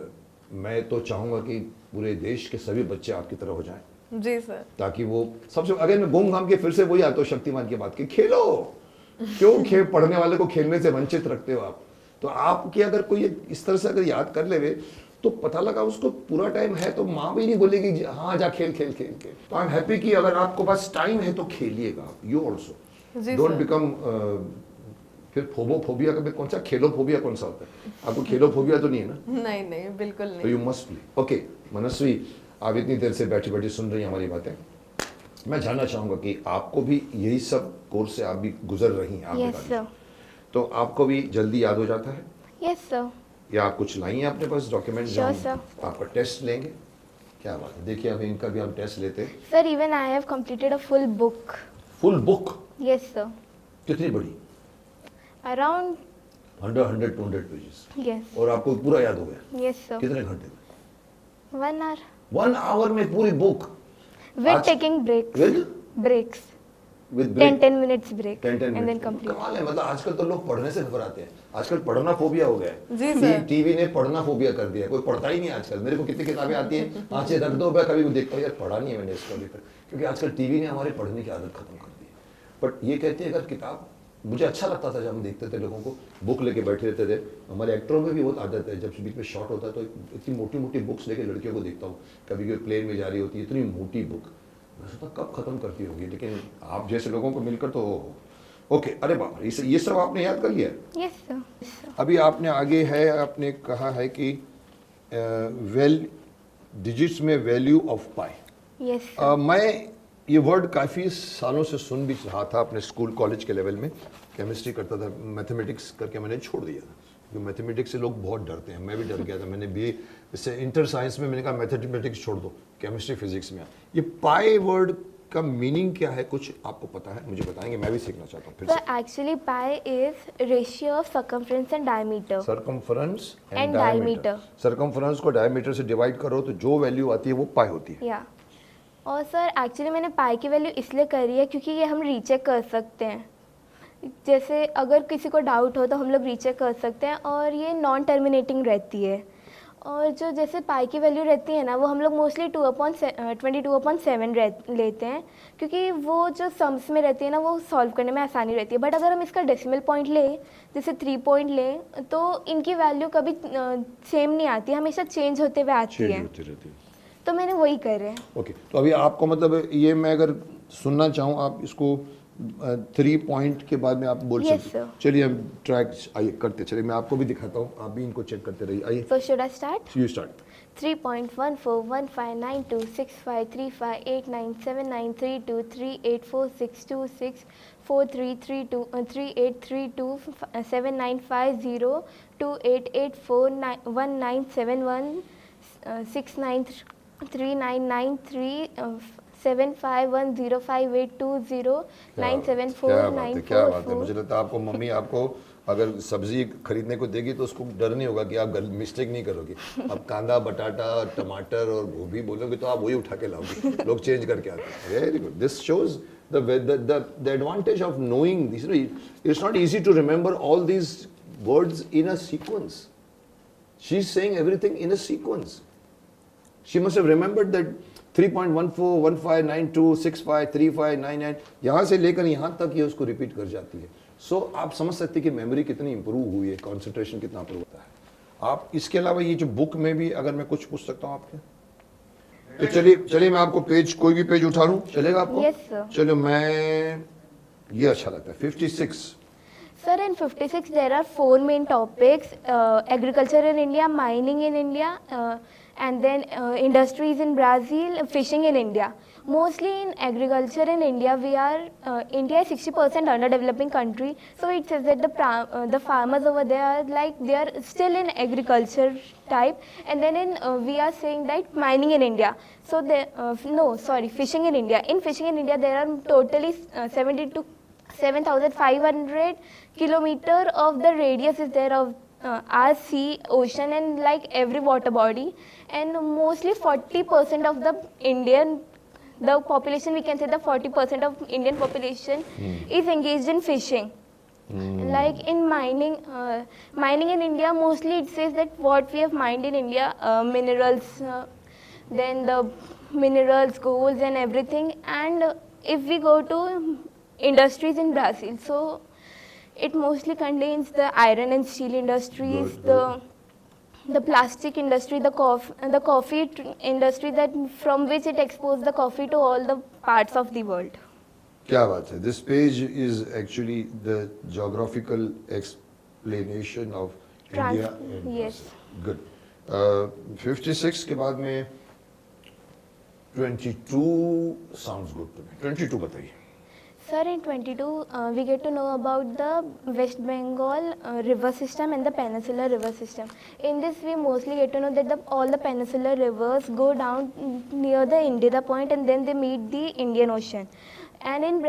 मैं तो चाहूंगा कि पूरे देश के सभी बच्चे आपकी तरह हो जाएं, जी सर। ताकि वो सबसे अगर मैं घूम घाम के फिर से वही आता हूँ शक्तिमान की बात की, खेलो। क्यों पढ़ने वाले को खेलने से वंचित रखते हो आप? तो आपकी अगर कोई इस तरह से अगर याद कर ले तो पता लगा उसको पूरा टाइम है तो माँ भी नहीं बोलेगी हाँ जा खेल खेल खेल खेल। तो आई एम हैप्पी कि अगर आपको पास टाइम है तो खेलिएगा, यू ऑल्सो डोंट बिकम। फिर फोबोफोबिया का भी कौन सा, खेलोफोबिया कौन सा होता है? आपको खेलोफोबिया तो नहीं है ना? नहीं नहीं बिल्कुल तो नहीं। You must play. ओके मनस्वी, आप इतनी देर से बैठी बैठी सुन रही हैं हमारी बातें। मैं जानना चाहूंगा कि आपको भी यही सब कोर्स से आप भी गुजर रही हैं, आप यस बता सर। दीजिए। तो आपको भी जल्दी याद हो जाता है? Yes sir. या आप कुछ लाई हैं अपने पास डॉक्यूमेंट जो Sure, हम sir. आपका टेस्ट लेंगे? क्या बात है, देखिए अभी इनका भी हम टेस्ट लेते हैं। Sir even I have completed a full book. Full book? Yes sir. कितनी बड़ी? Around 100-200 pages? यस। और आपको पूरा याद हो गया? Yes sir. कितने घंटे में? 1 hour 1 आवर में पूरी बुक? With taking breaks. With breaks with 10 minutes break 10 and then minute. complete। कमाल है, मतलब आजकल तो लोग पढ़ने से घबराते हैं। आजकल पढ़ना फोबिया हो गया है। जी सर। टीवी ने पढ़ना फोबिया कर दिया है, कोई पढ़ता ही नहीं आजकल। मेरे को कितनी किताबें आती हैं, आंखें रख दो, मैं कभी देखता हूँ यार पढ़ा नहीं है मैंने इसको अभी तक, क्योंकि आजकल टीवी ने हमारे पढ़ने की आदत खत्म कर दी है। बट ये कहते हैं अगर किताब, मुझे अच्छा लगता था जब हम देखते थे लोगों को बुक लेके बैठे रहते थे। हमारे एक्टरों में भी बहुत आदत है, जब बीच में शॉट होता है तो इतनी मोटी मोटी बुक्स लेके लड़कियों को देखता हूँ, कभी कभी प्लेन में जा रही होती है, इतनी मोटी बुक, मैं सोचता कब खत्म करती होगी, लेकिन आप जैसे लोगों को मिलकर तो ओके। अरे बाप रे, ये सब आपने याद कर लिया? Yes sir. अभी आपने आगे है, आपने कहा है कि वेल डिजिट्स में वैल्यू ऑफ पाई। यस। मैं ये वर्ड काफ़ी सालों से सुन भी रहा था अपने स्कूल कॉलेज के लेवल में, केमिस्ट्री करता था, मैथमेटिक्स करके मैंने छोड़ दिया था, क्योंकि मैथमेटिक्स से लोग बहुत डरते हैं, मैं भी डर गया था। मैंने बीए इससे इंटर साइंस में मैंने कहा मैथमेटिक्स छोड़ दो, केमिस्ट्री फिजिक्स में। ये पाई वर्ड का मीनिंग क्या है, कुछ आपको पता है? मुझे बताएंगे, मैं भी सीखना चाहता हूँ फिर से। So actually pi is ratio of circumference and diameter. Circumference And and diameter. Diameter. Circumference को डायमीटर से डिवाइड करो तो जो वैल्यू आती है वो पाई होती है। या और सर एक्चुअली मैंने पाई की वैल्यू इसलिए करी है क्योंकि ये हम रीचेक कर सकते हैं। जैसे अगर किसी को डाउट हो तो हम लोग रीचेक कर सकते हैं, और ये नॉन टर्मिनेटिंग रहती है। और जो जैसे पाई की वैल्यू रहती है ना, वो हम लोग मोस्टली 22/7 लेते हैं, क्योंकि वो जो सम्स में रहती है ना, वो सॉल्व करने में आसानी रहती है। बट अगर हम इसका डेसिमल पॉइंट लें, जैसे 3 पॉइंट लें, तो इनकी वैल्यू कभी सेम नहीं आती, हमेशा चेंज होते हुए आती है। तो मैंने वही करे हैं। ओके, तो अभी आपको मतलब ये मैं अगर सुनना चाहूँ, आप इसको 3 पॉइंट के बाद में आप बोल Yes, सकते हैं। sir. चलिए हम ट्रैक आइए करते चलिए, मैं आपको भी दिखाता हूँ, आप भी इनको चेक करते रहिए। आइए, So should I start? You start. 3.141592653930388492 क्या बात है। मुझे लगता है आपको मम्मी आपको अगर सब्जी खरीदने को देगी तो उसको डर नहीं होगा कि आप मिस्टेक नहीं करोगे। अब कांदा, बटाटा, टमाटर और गोभी बोलोगे तो आप वही उठा के लाओगे, लोग चेंज करके आते हैं। Very good, this shows the advantage of knowing this. It's not easy to remember all these words in a sequence. She's saying everything in a sequence. She must have remembered that 3.141592653599 यहाँ से लेकर यहाँ तक ये उसको repeat कर जाती है। सो आप समझ सकते हैं कि मेमोरी कितनी इंप्रूव हुई है, कंसंट्रेशन कितना इंप्रूव होता है। आप इसके अलावा ये जो बुक में भी अगर मैं कुछ पूछ सकता हूँ आपके, तो चलिए मैं आपको पेज, कोई भी पेज उठा लूँ, चलेगा आपको? Yes, sir. चलो, मैं ये अच्छा लगता है 56। Sir, in 56 there are 4 main topics: agriculture in India, mining in India, and then industries in Brazil, fishing in India. Mostly in agriculture in India, India is 60% underdeveloping country, so it says that the farmers over there are they are still in agriculture type, and then we are saying that mining in India. So fishing in India. In fishing in India, there are totally 7,500 kilometer of the radius is there of our sea, ocean, and like every water body, and mostly 40% of the population, we can say the 40% of Indian population is engaged in fishing. Like in mining in India, mostly it says that what we have mined in India, minerals, then the minerals, golds and everything. And if we go to industries in Brazil, so it mostly contains the iron and steel industries, the plastic industry, the coffee industry, that from which it exports the coffee to all the parts of the world. क्या बात है। This page is actually the geographical explanation of India. Yes. Good. 56 के बाद में 22 sounds good to me. 22 बताइए। Sir, in 22, we get to know about the West Bengal river system and the peninsular river system. In this, we mostly get to know that all the peninsular rivers go down near the Indira Point and then they meet the Indian Ocean. And in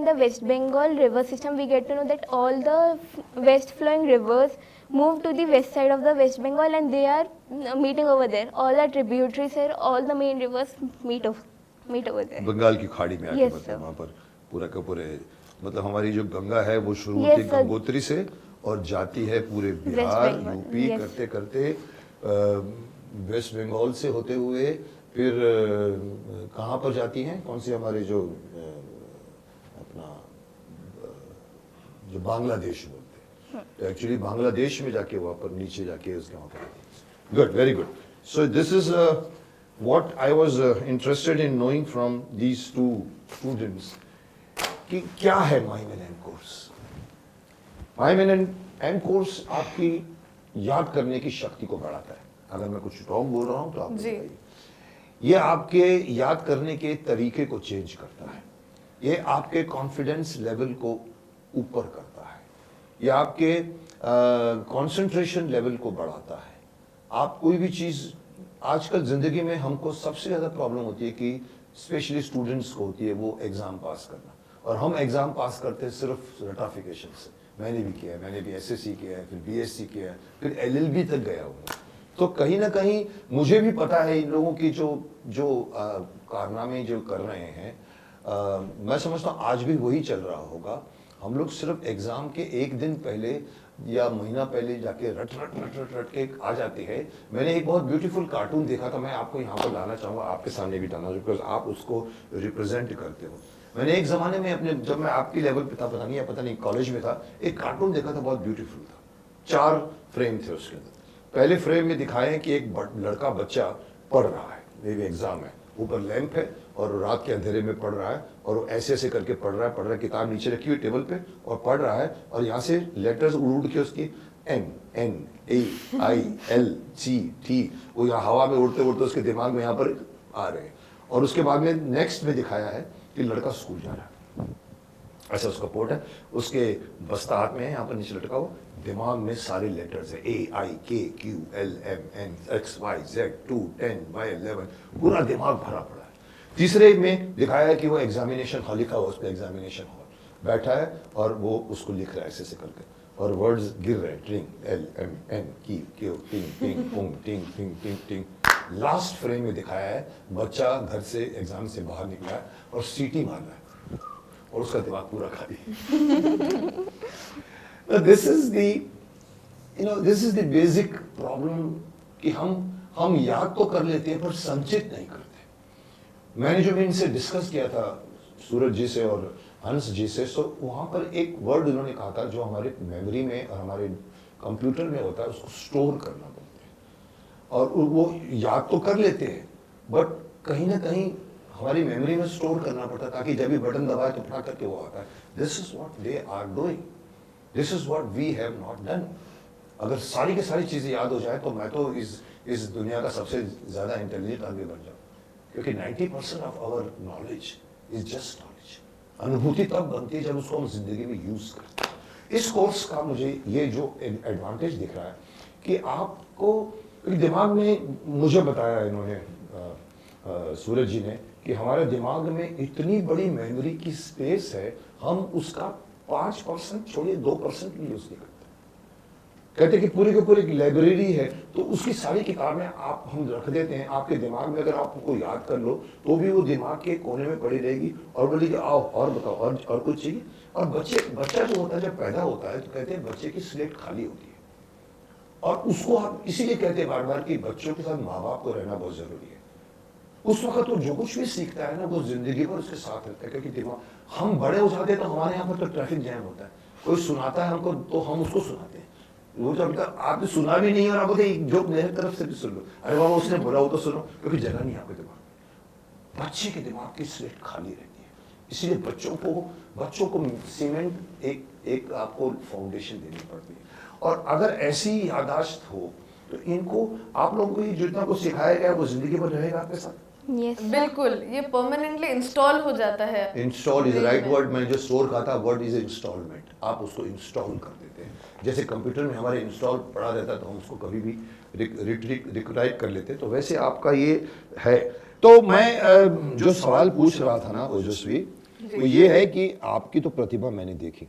the West Bengal river system, we get to know that all the west flowing rivers move to the west side of the West Bengal and they are meeting over there. All the tributaries here, all the main rivers meet over there. Bengal की खाड़ी में आके Yes, मतलब sir. वहाँ पर पूरा का पूरे मतलब हमारी जो गंगा है वो शुरू Yes, होती है sir. गंगोत्री से और जाती है पूरे बिहार Bengal, यूपी yes. करते करते वेस्ट बंगाल से होते हुए फिर कहाँ पर जाती हैं कौन सी हमारे जो अपना जो बांग्लादेश बोलते हैं तो एक्चुअली बांग्लादेश में जाके वहाँ पर नीचे जाके उसके वहाँ पर good very good so this is what I was interested in knowing from these two students कि क्या है mime and and course mime and course आपकी याद करने की शक्ति को बढ़ाता है अगर मैं कुछ रॉन्ग बोल रहा हूं तो आप जी। बताइए ये आपके याद करने के तरीके को चेंज करता है ये आपके कॉन्फिडेंस लेवल को ऊपर करता है ये आपके कंसंट्रेशन लेवल को बढ़ाता है आप कोई भी चीज आजकल जिंदगी में हमको सबसे ज्यादा प्रॉब्लम होती है कि स्पेशली स्टूडेंट्स को होती है वो एग्जाम पास करना और हम एग्जाम पास करते हैं सिर्फ रटाफिकेशन से मैंने भी किया है मैंने भी एसएससी किया है फिर बीएससी किया है फिर एलएलबी तक गया हूँ तो कहीं ना कहीं मुझे भी पता है इन लोगों की जो कारनामे जो कर रहे हैं मैं समझता हूँ आज भी वही चल रहा होगा हम लोग सिर्फ एग्जाम के एक दिन पहले या महीना पहले जाके रट के आ जाते हैं मैंने एक बहुत ब्यूटीफुल कार्टून देखा था मैं आपको यहाँ पर लाना चाहूँगा आपके सामने भी डालना बिकॉज आप उसको रिप्रेजेंट करते हो मैंने एक जमाने में अपने जब मैं आपकी लेवल पे था पता नहीं कॉलेज में था एक कार्टून देखा था बहुत ब्यूटीफुल था 4 फ्रेम थे उसके अंदर पहले फ्रेम में दिखाए हैं कि एक लड़का बच्चा पढ़ रहा है मे भी एग्जाम है ऊपर लैंप है और रात के अंधेरे में पढ़ रहा है और वो ऐसे ऐसे करके पढ़ रहा है किताब नीचे रखी हुई टेबल पे और पढ़ रहा है और यहाँ से लेटर्स उड़ के उसकी NNAILGT वो यहाँ हवा में उड़ते उड़ते उसके दिमाग में यहाँ पर आ रहे हैं और उसके बाद में नेक्स्ट में दिखाया है कि लड़का स्कूल जा रहा है ऐसा उसका पोर्ट है उसके बस्ता हाथ में है यहाँ पर नीचे लटका हुआ दिमाग में सारे लेटर्स है AIKQLMNXYZ210Y11 पूरा दिमाग भरा पड़ा है तीसरे में दिखाया है कि वो एग्जामिनेशन हॉल लिखा हुआ उस पर एग्जामिनेशन हॉल बैठा है और वो उसको लिख रहा है ऐसे करके और वर्ड्स गिर रहे हैं ट्रिंग LMNQ टिंग टिंग पुंग टिंग टिंग टिंग टिंग लास्ट फ्रेम में दिखाया है बच्चा घर से एग्जाम से बाहर निकला है और सीटी मार रहा है और उसका दिमाग पूरा खाली this is the basic problem कि हम याद तो कर लेते हैं पर संचित नहीं करते मैंने जो इनसे डिस्कस किया था सूरज जी से और हंस जी से तो वहां पर एक वर्ड उन्होंने कहा था जो हमारे मेमोरी में और हमारे कंप्यूटर में होता है उसको स्टोर करना बोलते हैं और वो याद तो कर लेते हैं बट कहीं ना कहीं हमारी मेमोरी में स्टोर करना पड़ता है ताकि जब भी बटन दबाए तो फटा करके वो आता है this is what they are doing this is what we have not done अगर सारी की सारी चीजें याद हो जाए तो मैं तो इस दुनिया का सबसे ज्यादा इंटेलिजेंट आदमी बन जाऊं क्योंकि 90% of our knowledge is just knowledge अनुभूति तब बनती है जब उसको हम जिंदगी में यूज करते हैं इस कोर्स का मुझे ये जो एडवांटेज दिख रहा है कि आपको दिमाग में मुझे बताया इन्होंने सूरज जी ने कि हमारे दिमाग में इतनी बड़ी मेमोरी की स्पेस है हम उसका 5% छोड़िए 2% भी यूज नहीं करते कहते कि पूरी की पूरी लाइब्रेरी है तो उसकी सारी किताबें आप हम रख देते हैं आपके दिमाग में अगर आप उनको याद कर लो तो भी वो दिमाग के कोने में पड़ी रहेगी और बोलेगी आओ और बताओ और कुछ चाहिए और बच्चा जो होता है जब पैदा होता है तो कहते हैं बच्चे की स्लेट खाली होती है और उसको हम इसीलिए कहते हैं बार बार कि बच्चों के साथ माँ बाप को रहना बहुत जरूरी है उस वक्त तो जो कुछ भी सीखता है ना वो जिंदगी भर उसके साथ रहता है क्योंकि दिमाग हम बड़े हो जाते हैं तो हमारे यहाँ पर तो ट्रैफिक जैम होता है कोई सुनाता है हमको तो हम उसको सुनाते हैं वो जब तक आपने सुना भी नहीं और आप बोलते जो मेरे तरफ से भी सुन लो अरे बाबा उसने बोला वो तो सुनो क्योंकि जगह नहीं आपके दिमाग बच्चे के दिमाग की स्लेट खाली रहती है इसलिए बच्चों को सीमेंट एक आपको फाउंडेशन देनी पड़ती है और अगर ऐसी यादाश्त हो तो इनको आप लोगों को जितना कुछ सिखाया गया वो जिंदगी भर रहेगा आपके साथ। यस बिल्कुल, ये परमानेंटली इंस्टॉल हो जाता है। Install is right word. मैंने जो स्टोर कहा था वर्ड इज इंस्टॉलमेंट, आप उसको इंस्टॉल कर देते हैं। जैसे कंप्यूटर में हमारे इंस्टॉल पड़ा रहता तो हम उसको कभी भी रिकराइट कर लेते, तो वैसे आपका ये है। तो मैं जो सवाल पूछ रहा था ना ओजस्वी, वो ये है कि आपकी तो प्रतिभा मैंने देखी,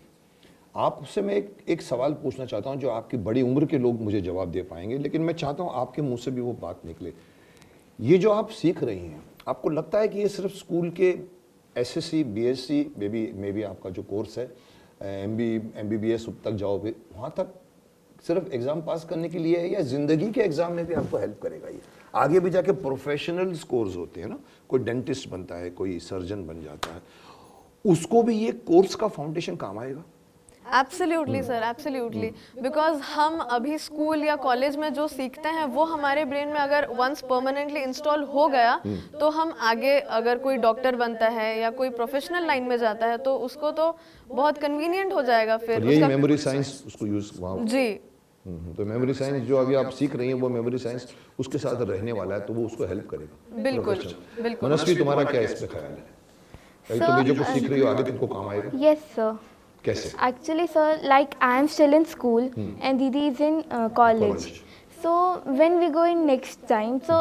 आपसे मैं एक सवाल पूछना चाहता हूँ जो आपकी बड़ी उम्र के लोग मुझे जवाब दे पाएंगे, लेकिन मैं चाहता हूँ आपके मुंह से भी वो बात निकले। ये जो आप सीख रही हैं, आपको लगता है कि ये सिर्फ स्कूल के एसएससी बीएससी में भी आपका जो कोर्स है MBBS तक जाओगे वहाँ तक सिर्फ एग्ज़ाम पास करने के लिए है, या ज़िंदगी के एग्ज़ाम में भी आपको हेल्प करेगा? ये आगे भी जाके प्रोफेशनल कोर्स होते हैं ना, कोई डेंटिस्ट बनता है, कोई सर्जन बन जाता है, उसको भी ये कोर्स का फाउंडेशन काम आएगा? एब्सोल्युटली सर, एब्सोल्युटली, बिकॉज हम अभी स्कूल या कॉलेज में जो सीखते हैं वो हमारे ब्रेन में अगर वंस परमानेंटली इंस्टॉल हो गया तो हम आगे अगर कोई डॉक्टर बनता है या कोई प्रोफेशनल लाइन में जाता है तो उसको तो बहुत कन्वीनियंट हो जाएगा फिर यही मेमोरी साइंस उसको यूज वहाँ जी। तो मेमोरी साइंस जो अभी आप सीख रही हैं वो मेमोरी साइंस उसके साथ रहने वाला है, तो वो उसको हेल्प करेगा। बिल्कुल बिल्कुल। मनस्वी, तुम्हारा क्या इस पे ख्याल है? तुम जो कुछ सीख रही हो आगे तुमको काम आएगा? Yes sir. कैसे? Actually, sir, like I am still in school and Didi is in college. So when we go in next time, so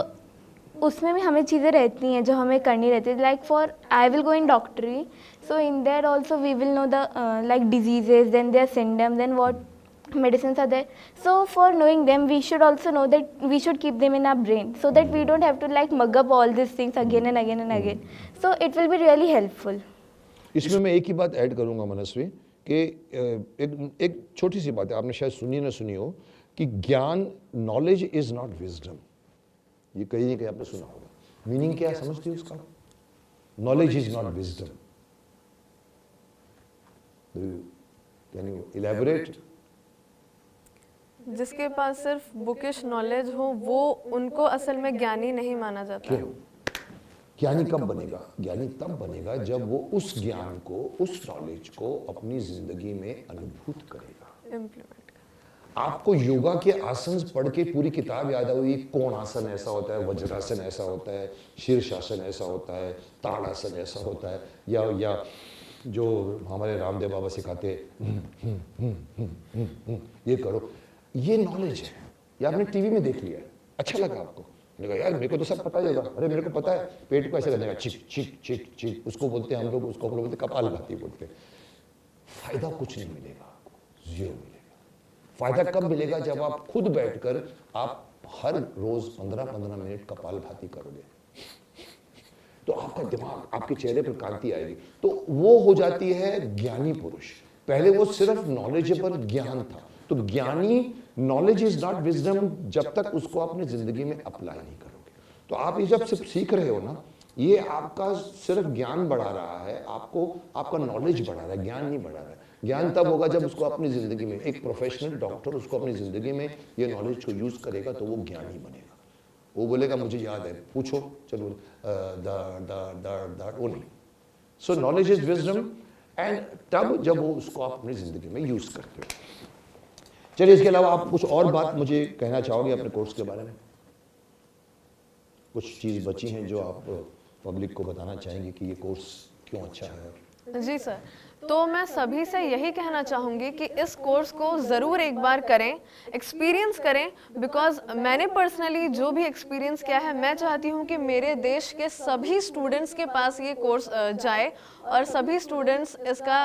उसमें भी हमें चीज़ें रहती हैं जो हमें करनी रहती है. Like for I will go in doctory, so in there also we will know the like diseases, then their symptoms, then what medicines are there. So for knowing them, we should also know that we should keep them in our brain so that we don't have to like mug up all these things again and again and again. So it will be really helpful. इसमें मैं एक ही बात add करूंगा मनस्वी कि एक छोटी सी बात है, आपने शायद सुनी ना सुनी हो कि ज्ञान, नॉलेज इज नॉट विजडम। ये कहीं ना कहीं आपने सुना होगा। मीनिंग क्या समझती हो उसका? Knowledge is not wisdom. Can you elaborate? जिसके पास सिर्फ बुकिश नॉलेज हो वो उनको असल में ज्ञानी नहीं माना जाता। क्यों? ज्ञानी कब बनेगा? ज्ञानी तब बनेगा जब वो उस ज्ञान को, उस नॉलेज को अपनी जिंदगी में अनुभूत करेगा, इम्प्लीमेंट। आपको योगा के आसन पढ़ के पूरी किताब याद आई, कोण आसन ऐसा होता है, वज्रासन ऐसा होता है, शीर्षासन ऐसा होता है, ताड़ासन ऐसा होता है, या जो हमारे रामदेव बाबा सिखाते ये करो, ये नॉलेज है। ये आपने टीवी में देख लिया, अच्छा लगा आपको, यार मेरे को तो सब पता ही होगा। अरे मेरे को पता है पेट को ऐसे करने का, चिक चिक चिक चिक, उसको बोलते हैं हम लोग, उसको बोलते हैं कपालभाति बोलते हैं। फायदा कुछ नहीं मिलेगा आपको, जीरो मिलेगा। फायदा कब मिलेगा? जब आप खुद बैठकर आप हर रोज 15-15 मिनट कपालभाति करोगे तो आपका दिमाग, आपके चेहरे पर कांति आएगी, तो वो हो जाती है ज्ञानी पुरुष। पहले वो सिर्फ नॉलेजेबल ज्ञान था, तो ज्ञानी, नॉलेज इज नॉट विजडम जब तक उसको अपने जिंदगी में अप्लाई नहीं करोगे। तो आप ये जब सिर्फ सीख रहे हो ना, ये आपका सिर्फ ज्ञान बढ़ा रहा है, आपको आपका नॉलेज बढ़ा रहा है, ज्ञान नहीं बढ़ा रहा है। ज्ञान तब होगा जब उसको अपनी जिंदगी में, एक प्रोफेशनल डॉक्टर उसको अपनी जिंदगी में ये नॉलेज को यूज करेगा तो वो ज्ञानी बनेगा। वो बोलेगा मुझे याद है, पूछो, चलो वो नहीं। सो नॉलेज इज विजडम, एंड तब जब वो उसको आप अपनी जिंदगी में यूज करते हो। चलिए, इसके अलावा आप कुछ और बात मुझे कहना चाहोगे अपने कोर्स के बारे में? कुछ चीज़ बची हैं जो आप पब्लिक को बताना चाहेंगे कि ये कोर्स क्यों अच्छा है? जी सर, तो मैं सभी से यही कहना चाहूँगी कि इस कोर्स को ज़रूर एक बार करें, एक्सपीरियंस करें, बिकॉज मैंने पर्सनली जो भी एक्सपीरियंस किया है, मैं चाहती हूँ कि मेरे देश के सभी स्टूडेंट्स के पास ये कोर्स जाए और सभी स्टूडेंट्स इसका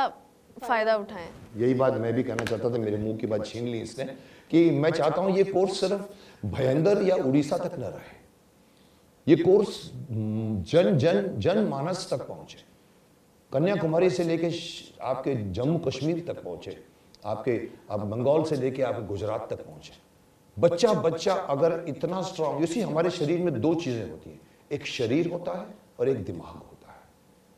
फ़ायदा उठाएं। यही बात मैं भी कहना चाहता था, मेरे मुंह की बात छीन ली इसने, कि मैं चाहता हूँ ये कोर्स सिर्फ भयंदर या उड़ीसा तक न रहे, ये कोर्स जन मानस तक पहुँचे, कन्याकुमारी से लेके आपके जम्मू कश्मीर तक पहुंचे, आप बंगाल से लेके आप गुजरात तक पहुंचे। बच्चा अगर इतना स्ट्रांग, इसी हमारे शरीर में दो चीजें होती हैं, एक शरीर होता है और एक दिमाग होता है।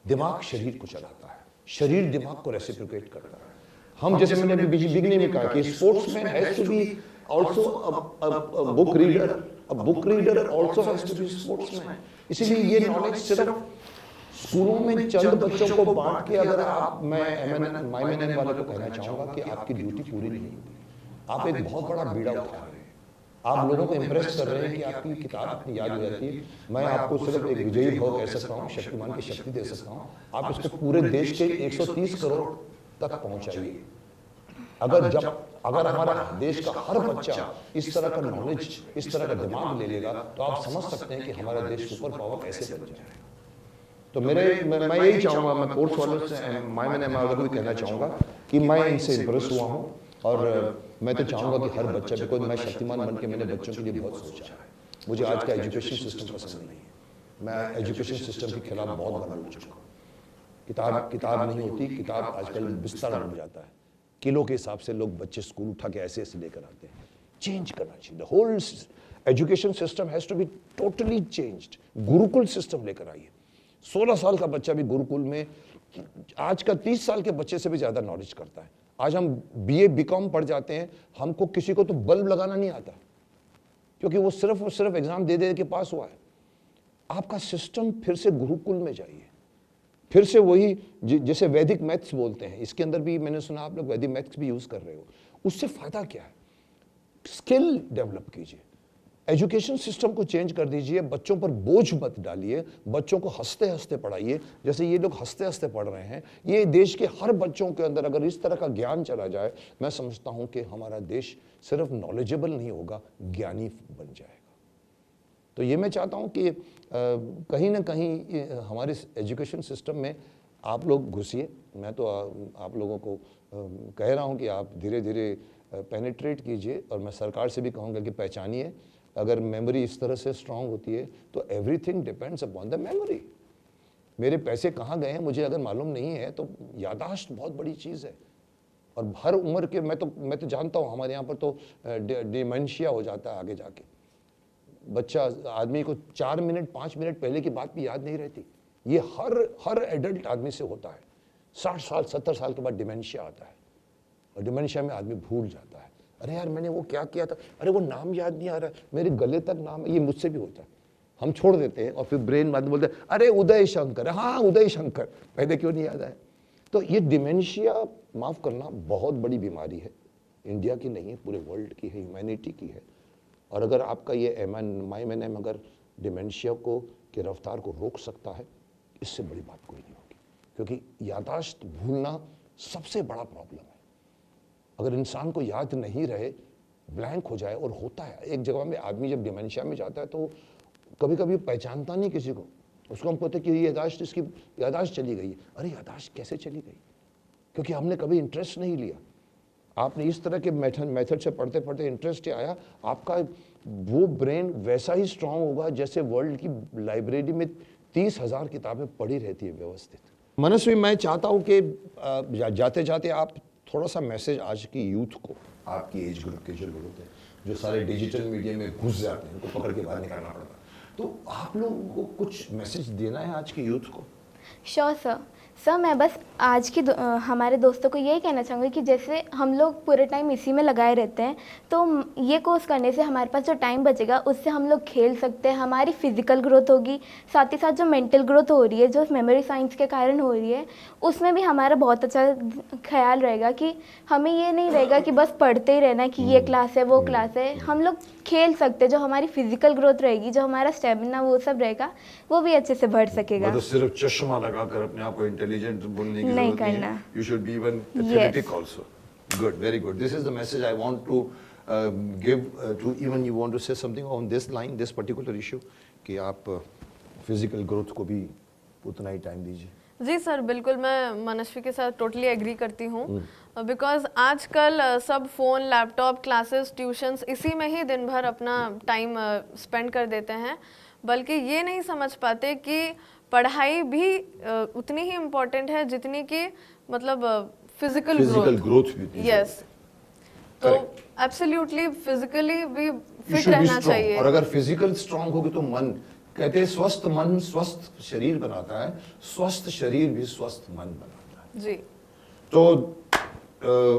दिमाग शरीर को चलाता है, शरीर दिमाग को रेसिप्रोकेट करता है। हम जैसे मैंने अभी बिगिनिंग में कहा कि sportsman has to be also a book reader also has to be sportsman. इसीलिए ये नॉलेज सिर्फ स्कूलों में चंद बच्चों को बांट के, अगर आप, मैं MNN वाले को कहना चाहूंगा कि आपकी ड्यूटी पूरी नहीं होगी। आप एक बहुत बड़ा बीड़ा उठा रहे हैं, आप लोगों को इम्प्रेस कर रहे हैं कि आपकी किताब अपनी याद हो जाती है। मैं आपको सिर्फ एक विजयी भाव कह सकता हूँ, शक्तिमान की शक्ति दे सकता हूँ। आप इसको पूरे देश के 130 करोड़ तक पहुंचाइए। अगर हमारा देश का हर बच्चा इस तरह का नॉलेज, इस तरह का दिमाग ले लेगा, तो आप समझ सकते हैं कि हमारा देश सुपर पावर कैसे बन जाएगा। तो मैं यही चाहूँगा, मैं कोर्स वालों से मैं अगर भी कहना चाहूँगा कि मैं इनसे इम्प्रेस हुआ हूँ, और मैं तो चाहूँगा कि हर बच्चा, बिकॉज मैं शक्तिमान बन के मैंने बच्चों के लिए बहुत सोचा है। मुझे आज का एजुकेशन सिस्टम पसंद नहीं है। मैं एजुकेशन सिस्टम के खिलाफ बहुत बार बोल चुका हूँ। किताब नहीं होती, किताब आजकल बिस्तर बन जाता है। किलो के हिसाब से लोग बच्चे स्कूल उठा के ऐसे ऐसे लेकर आते हैं। चेंज करना चाहिए। The whole education system has to be totally changed. Gurukul system लेकर आइए। 16 साल का बच्चा भी गुरुकुल में आज का 30 साल के बच्चे से भी ज्यादा नॉलेज करता है। आज हम BA BCom पढ़ जाते हैं, हमको किसी को तो बल्ब लगाना नहीं आता, क्योंकि वो सिर्फ और सिर्फ एग्जाम दे दे के पास हुआ है। आपका सिस्टम फिर से गुरुकुल में जाइए, फिर से वही जैसे वैदिक मैथ्स बोलते हैं, इसके अंदर भी मैंने सुना आप लोग वैदिक मैथ्स भी यूज कर रहे हो। उससे फायदा क्या है? स्किल डेवलप कीजिए, एजुकेशन सिस्टम को चेंज कर दीजिए, बच्चों पर बोझ मत डालिए, बच्चों को हंसते हंसते पढ़ाइए। जैसे ये लोग हंसते हंसते पढ़ रहे हैं, ये देश के हर बच्चों के अंदर अगर इस तरह का ज्ञान चला जाए, मैं समझता हूं कि हमारा देश सिर्फ नॉलेजेबल नहीं होगा, ज्ञानी बन जाएगा। तो ये मैं चाहता हूं कि कहीं ना कहीं हमारे एजुकेशन सिस्टम में आप लोग घुसिए। मैं तो आप लोगों को कह रहा हूं कि आप धीरे धीरे पेनिट्रेट कीजिए, और मैं सरकार से भी कहूँगा कि पहचानिए। अगर मेमोरी इस तरह से स्ट्रांग होती है तो everything depends upon the memory. मेरे पैसे कहाँ गए हैं मुझे अगर मालूम नहीं है तो याददाश्त बहुत बड़ी चीज़ है। और हर उम्र के मैं तो जानता हूँ, हमारे यहाँ पर तो डिमेंशिया हो जाता है आगे जाके। बच्चा आदमी को 4 मिनट 5 मिनट पहले की बात भी याद नहीं रहती। ये हर एडल्ट आदमी से होता है। 60 साल 70 साल के बाद डिमेंशिया आता है, और डिमेंशिया में आदमी भूल जाता है। अरे यार मैंने वो क्या किया था, अरे वो नाम याद नहीं आ रहा, मेरे गले तक नाम, ये मुझसे भी होता है। हम छोड़ देते हैं और फिर ब्रेन बाद में बोलते हैं अरे उदय शंकर, हाँ उदय शंकर, पहले क्यों नहीं याद आया। तो ये डिमेंशिया, माफ करना, बहुत बड़ी बीमारी है। इंडिया की नहीं है, पूरे वर्ल्ड की है, ह्यूमैनिटी की है। और अगर आपका ये MNM अगर डिमेंशिया को की रफ्तार को रोक सकता है, इससे बड़ी बात कोई नहीं होगी। क्योंकि याददाश्त भूलना सबसे बड़ा प्रॉब्लम है। अगर इंसान को याद नहीं रहे, ब्लैंक हो जाए, और होता है एक जगह में आदमी जब डिमेंशिया में जाता है तो कभी कभी पहचानता नहीं किसी को, उसको हम कहते हैं कि ये याददाश्त, इसकी याददाश्त चली गई। अरे याददाश्त कैसे चली गई? क्योंकि हमने कभी इंटरेस्ट नहीं लिया। आपने इस तरह के मेथड से पढ़ते पढ़ते इंटरेस्ट आया, आपका वो ब्रेन वैसा ही स्ट्रांग होगा जैसे वर्ल्ड की लाइब्रेरी में 30,000 किताबें पढ़ी रहती है व्यवस्थित। मनस्वी, मैं चाहता हूँ कि जाते जाते आप थोड़ा सा मैसेज आज की यूथ को, आपकी एज ग्रुप के जो लोग होते हैं, जो सारे डिजिटल मीडिया में घुस जाते हैं, उनको पकड़ के बाहर निकालना पड़ता है, तो आप लोगों को कुछ मैसेज देना है आज की यूथ को? श्योर सर, मैं बस आज की हमारे दोस्तों को यही कहना चाहूँगी कि जैसे हम लोग पूरे टाइम इसी में लगाए रहते हैं, तो ये कोर्स करने से हमारे पास जो टाइम बचेगा उससे हम लोग खेल सकते हैं, हमारी फिजिकल ग्रोथ होगी, साथ ही साथ जो मेंटल ग्रोथ हो रही है, जो मेमोरी साइंस के कारण हो रही है, उसमें भी हमारा बहुत अच्छा ख्याल रहेगा कि हमें ये नहीं रहेगा कि बस पढ़ते ही रहना कि ये क्लास है वो क्लास है। हम लोग खेल सकते हैं, जो हमारी फिजिकल ग्रोथ रहेगी, जो हमारा स्टेमिना वो सब रहेगा, वो भी अच्छे से बढ़ सकेगा। मतलब सिर्फ चश्मा लगाकर अपने आप को इंटेलिजेंट बोलने की नहीं जरूरत नहीं है। You should be even athletic also. Good, very good. This is the message I want to give to even you want to say something on this line, this particular issue, कि आप physical growth को भी उतना ही time दीजिए। जी sir, बिल्कुल मैं मनस्वी के साथ टोटली एग्री करती हूँ। बिकॉज आजकल सब फ़ोन, लैपटॉप, क्लासेस, ट्यूशन्स, इसी में ही दिन भर अपना टाइम स्पेंड कर देते हैं, बल्कि ये नहीं समझ पाते कि पढ़ाई भी उतनी ही इम्पोर्टेंट है जितनी कि मतलब फिजिकल ग्रोथ भी। यस, तो एब्सोल्युटली फिजिकली भी फिट रहना चाहिए। और अगर फिजिकल स्ट्रांग होगी तो मन, कहते हैं स्वस्थ मन स्वस्थ शरीर बनाता है, स्वस्थ शरीर भी स्वस्थ मन बनाता है। जी, तो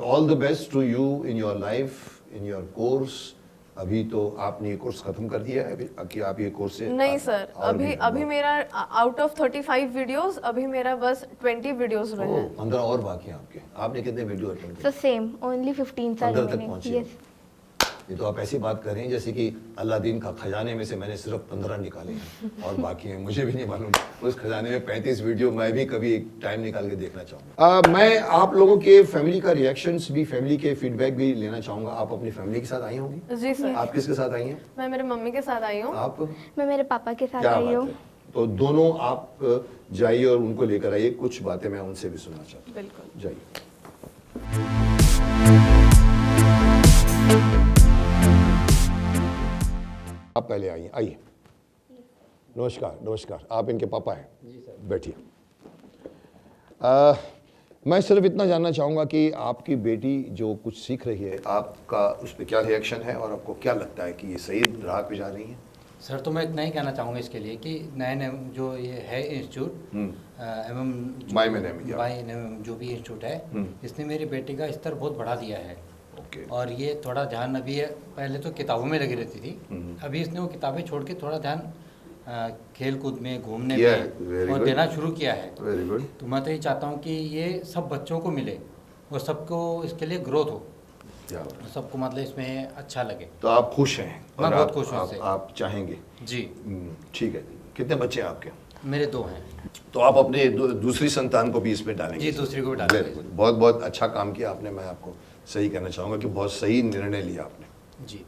all the best to you in your life, in your course. अभी तो आपने ये कोर्स खत्म कर दिया है कि आप ये कोर्स से? नहीं सर, अभी मेरा आउट ऑफ 35 वीडियोस अभी मेरा बस 20 वीडियोस हुए हैं। 15 और बाकी हैं आपके। आपने कितने वीडियो अटेंड किए? So same, only 15 are 15 तक remaining. पहुंचे। Yes. ये तो आप ऐसी बात कर रहे हैं जैसे कि अलादीन का खजाने में से मैंने सिर्फ 15 निकाले हैं और बाकी हैं मुझे भी नहीं मालूम। उस खजाने में 35 वीडियो मैं भी कभी एक टाइम निकाल के देखना चाहूँगा। मैं आप लोगों के फैमिली का रिएक्शंस भी, फैमिली के फीडबैक भी लेना चाहूँगा। आप अपनी फैमिली के साथ आई होंगी? जी सर। आप किसके साथ आई हैं? मैं मेरे मम्मी के साथ आई हूँ। आप? मैं मेरे पापा के साथ क्या आई बात हूँ। है। तो दोनों आप जाइए और उनको लेकर आइए, कुछ बातें मैं उनसे भी सुनना चाहता हूँ। बिल्कुल जाइए। आप पहले आइए, आइए। नमस्कार, नमस्कार। आप इनके पापा हैं? जी सर। बैठिए। मैं सिर्फ इतना जानना चाहूँगा कि आपकी बेटी जो कुछ सीख रही है, आपका उस पर क्या रिएक्शन है और आपको क्या लगता है कि ये सही राह पे जा रही है? सर तो मैं इतना ही कहना चाहूँगा इसके लिए कि नए नए जो ये है इंस्टीट्यूट एवं माई जो भी इंस्टीट्यूट है, इसने मेरी बेटी का स्तर बहुत बढ़ा दिया है। और ये थोड़ा ध्यान अभी पहले तो किताबों में लगी रहती थी, अभी इसने वो किताबें छोड़ के थोड़ा ध्यान खेल कूद में, घूमने में और देना शुरू किया है। Very good. तो मैं तो ये चाहता हूँ कि ये सब बच्चों को मिले और सबको इसके लिए ग्रोथ हो, सबको मतलब इसमें अच्छा लगे। तो आप खुश हैं? मैं बहुत खुश हूँ। आप चाहेंगे? जी ठीक है। कितने बच्चे हैं आपके? मेरे 2 हैं। तो आप अपने दूसरी संतान को भी इसमें डालेंगे? जी, दूसरी को भी डालेंगे। Very good. बहुत बहुत अच्छा काम किया आपने। मैं आपको सही कहना चाहूँगा कि बहुत सही निर्णय लिया आपने। जी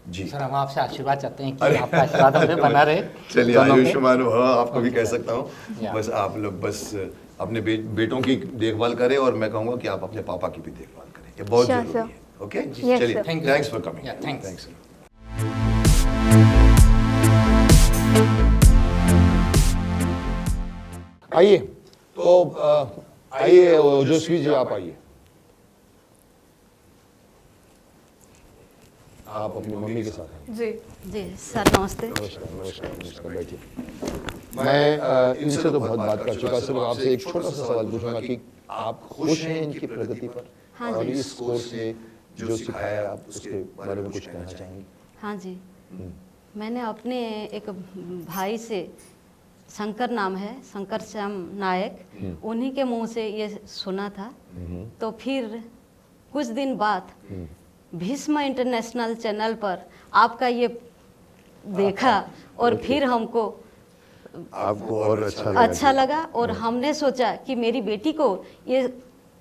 जी सर, हम आपसे आशीर्वाद चाहते हैं कि आपका आशीर्वाद हमें बना रहे। चलिए, आयुष्मान हो, आपको भी कह सकता हूँ। या। बस आप लोग बस अपने बेटों की देखभाल करें और मैं कहूँगा कि आप अपने पापा की भी देखभाल करें, ये बहुत Sure, जरूरी है। ओके, Yes, चलिए, sir. Thanks for coming. Thanks. आइए। तो आइए ओजस्वी जी, आप आइए। आप अपनी मम्मी के साथ हैं? जी जी सर, नमस्ते। नमस्कार, नमस्कार, नमस्कार। बैठिए। मैं इनसे तो बहुत बात कर चुका, सिर्फ आपसे एक छोटा सा सवाल पूछूंगा कि आप खुश हैं इनकी प्रगति पर? हाँ और जी। इस कोर्स में जो सिखाया है, आप उसके बारे में कुछ कहना चाहेंगे? हाँ जी, मैंने अपने एक भाई से, शंकर नाम है, शंकर श्याम नायक, उन्हीं के मुंह से ये सुना था। तो फिर कुछ दिन बाद भीष्म इंटरनेशनल चैनल पर आपका ये देखा और फिर हमको आपको और अच्छा लगा और हमने सोचा कि मेरी बेटी को ये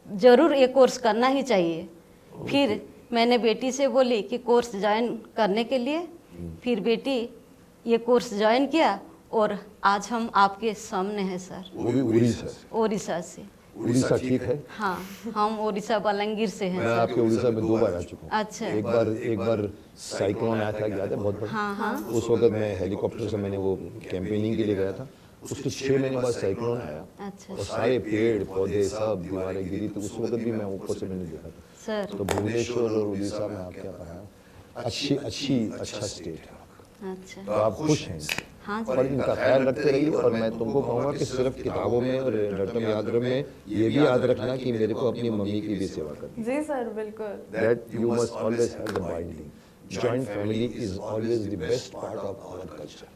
ज़रूर ये कोर्स करना ही चाहिए। फिर मैंने बेटी से बोली कि कोर्स ज्वाइन करने के लिए, फिर बेटी ये कोर्स ज्वाइन किया और आज हम आपके सामने हैं सर। वो भी उड़ीसा से? उड़ीसा से। उड़ीसा ठीक है। हाँ, हम उड़ीसा बलंगीर से हैं मैं सर। आपके उड़ीसा में 2 बार आ चुका हूँ। अच्छा। एक बार साइक्लोन आया था, याद है? बहुत बड़ा। हाँ हाँ। उस वक्त मैं हेलीकॉप्टर से मैंने वो कैंपेनिंग के लिए गया था। उसके 6 महीने बाद साइक्लोन आया अच्छा और सारे पेड़ पौधे सब दीवारें गिरी, तो उस वक्त भी मैं ऊपर से मैंने देखा था। सर। तो भुवनेश्वर और उड़ीसा में आप क्या कहा, अच्छा स्टेट है आपका। अच्छा। तो आप खुश हैं? हाँ जी। और इनका ख्याल रखते रहिए। और मैं तुमको कहूँगा कि सिर्फ किताबों में और रटम याद में ये भी याद रखना कि मेरे को अपनी मम्मी की भी सेवा करनी। जी सर, बिल्कुल। That you must always have the binding. Joint family is always the best part of our culture,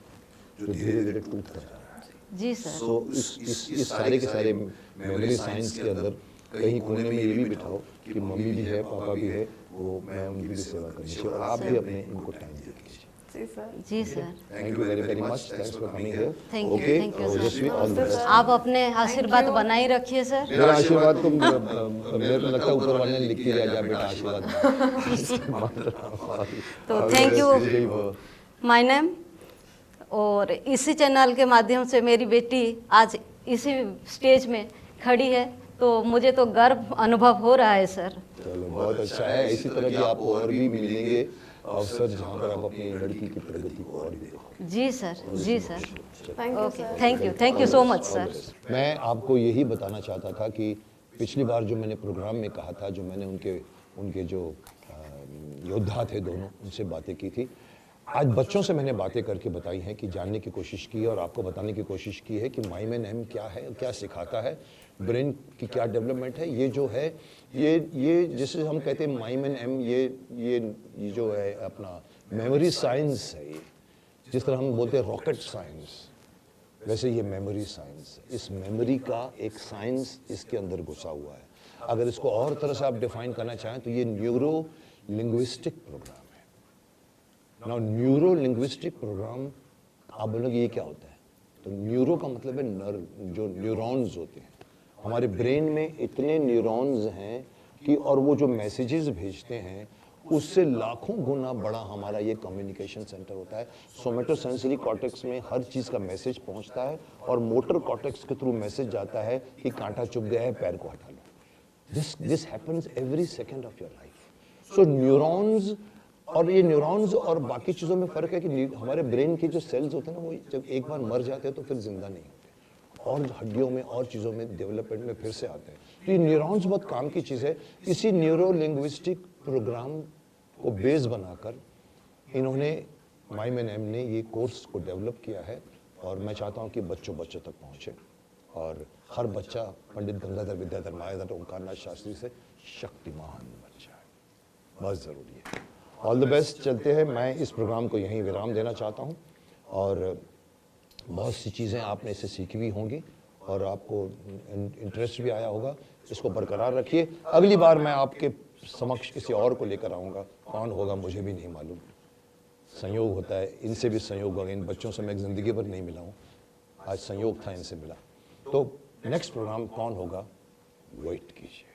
जो धीरे धीरे टूटता जा रहा है। जी सर। सो इस सारे के सारे मेमोरी साइंस के अंदर कहीं कोने में ये भी बिठाओ कि मम्मी भी है, पापा भी है, वो मैं उनकी भी सेवा करनी चाहिए और आप भी अपने इनको टाइम दे दीजिए। जी सर। जी sir. Thank you very much. Thanks for coming here. Thank you, thank you, sir. Ojaswi, all the best. आप अपने आशीर्वाद बनाए रखिए सर। मेरा आशीर्वाद तो मेरे को लगता है ऊपर वाले ने लिख के दिया, जा बेटा आशीर्वाद। तो थैंक यू माय नेम। और इसी चैनल के माध्यम से मेरी बेटी आज इसी स्टेज में खड़ी है, तो मुझे तो गर्व अनुभव हो रहा है सर। चलो, बहुत अच्छा है। इसी तरह की आपको और भी मिलेंगे अवसर जहाँ पर आप अपनी लड़की की प्रगति को और भी देखो। जी सर, जी sir. Thank you okay, sir. Thank you so much sir. मैं आपको यही बताना चाहता था कि पिछली बार जो मैंने प्रोग्राम में कहा था, जो मैंने उनके जो योद्धा थे दोनों, उनसे बातें की थी, आज बच्चों से मैंने बातें करके बताई हैं कि जानने की कोशिश की और आपको बताने की कोशिश की है कि माइमन एम क्या है, क्या सिखाता है, ब्रेन की क्या डेवलपमेंट है। ये जो है ये जिसे हम कहते हैं माइमन एम, ये जो है अपना मेमोरी साइंस है। ये जिस तरह हम बोलते हैं रॉकेट साइंस, वैसे ये मेमोरी साइंस, इस मेमोरी का एक साइंस इसके अंदर घुसा हुआ है। अगर इसको और तरह से आप डिफाइन करना चाहें तो ये न्यूरो लिंग्विस्टिक प्रोग्राम है। नाउ न्यूरो लिंग्विस्टिक प्रोग्राम, आप बोलोगे ये क्या होता है? तो न्यूरो का मतलब है नर्व, जो न्यूरॉन्स होते हैं हमारे ब्रेन में, इतने न्यूरॉन्स हैं कि और वो जो मैसेजेस भेजते हैं उससे लाखों गुना बड़ा हमारा ये कम्युनिकेशन सेंटर होता है। सोमेटोसेंसरी कॉर्टेक्स में हर चीज़ का मैसेज पहुंचता है और मोटर कॉर्टेक्स के थ्रू मैसेज जाता है कि कांटा चुभ गया है, पैर को हटा लो। This happens every second of your life. So neurons, और ये न्यूरॉन्स और बाकी चीज़ों में फ़र्क है कि हमारे ब्रेन के जो सेल्स होते हैं ना, वो जब एक बार मर जाते हैं तो फिर जिंदा नहीं होते और हड्डियों में और चीज़ों में डेवलपमेंट में फिर से आते हैं। तो ये न्यूरॉन्स बहुत काम की चीज़ है। इसी न्यूरो लिंग्विस्टिक प्रोग्राम को बेस बनाकर इन्होंने MyMnM ने ये कोर्स को डेवलप किया है और मैं चाहता हूँ कि बच्चों तक पहुँचे और हर बच्चा पंडित गंगाधर विद्याधर मायाधर ओंकारनाथ शास्त्री से शक्तिमान बन जाए, बहुत ज़रूरी है। All the best. चलते हैं, मैं इस प्रोग्राम को यहीं विराम देना चाहता हूँ और बहुत सी चीज़ें आपने इससे सीखी भी होंगी और आपको इंटरेस्ट भी आया होगा। इसको बरकरार रखिए। अगली बार मैं आपके समक्ष किसी और को लेकर आऊँगा, कौन होगा मुझे भी नहीं मालूम। संयोग होता है, इनसे भी संयोग होगा। इन बच्चों से मैं एक ज़िंदगी भर नहीं मिला हूँ, आज संयोग था इनसे मिला। तो नेक्स्ट प्रोग्राम कौन होगा, वेट कीजिए।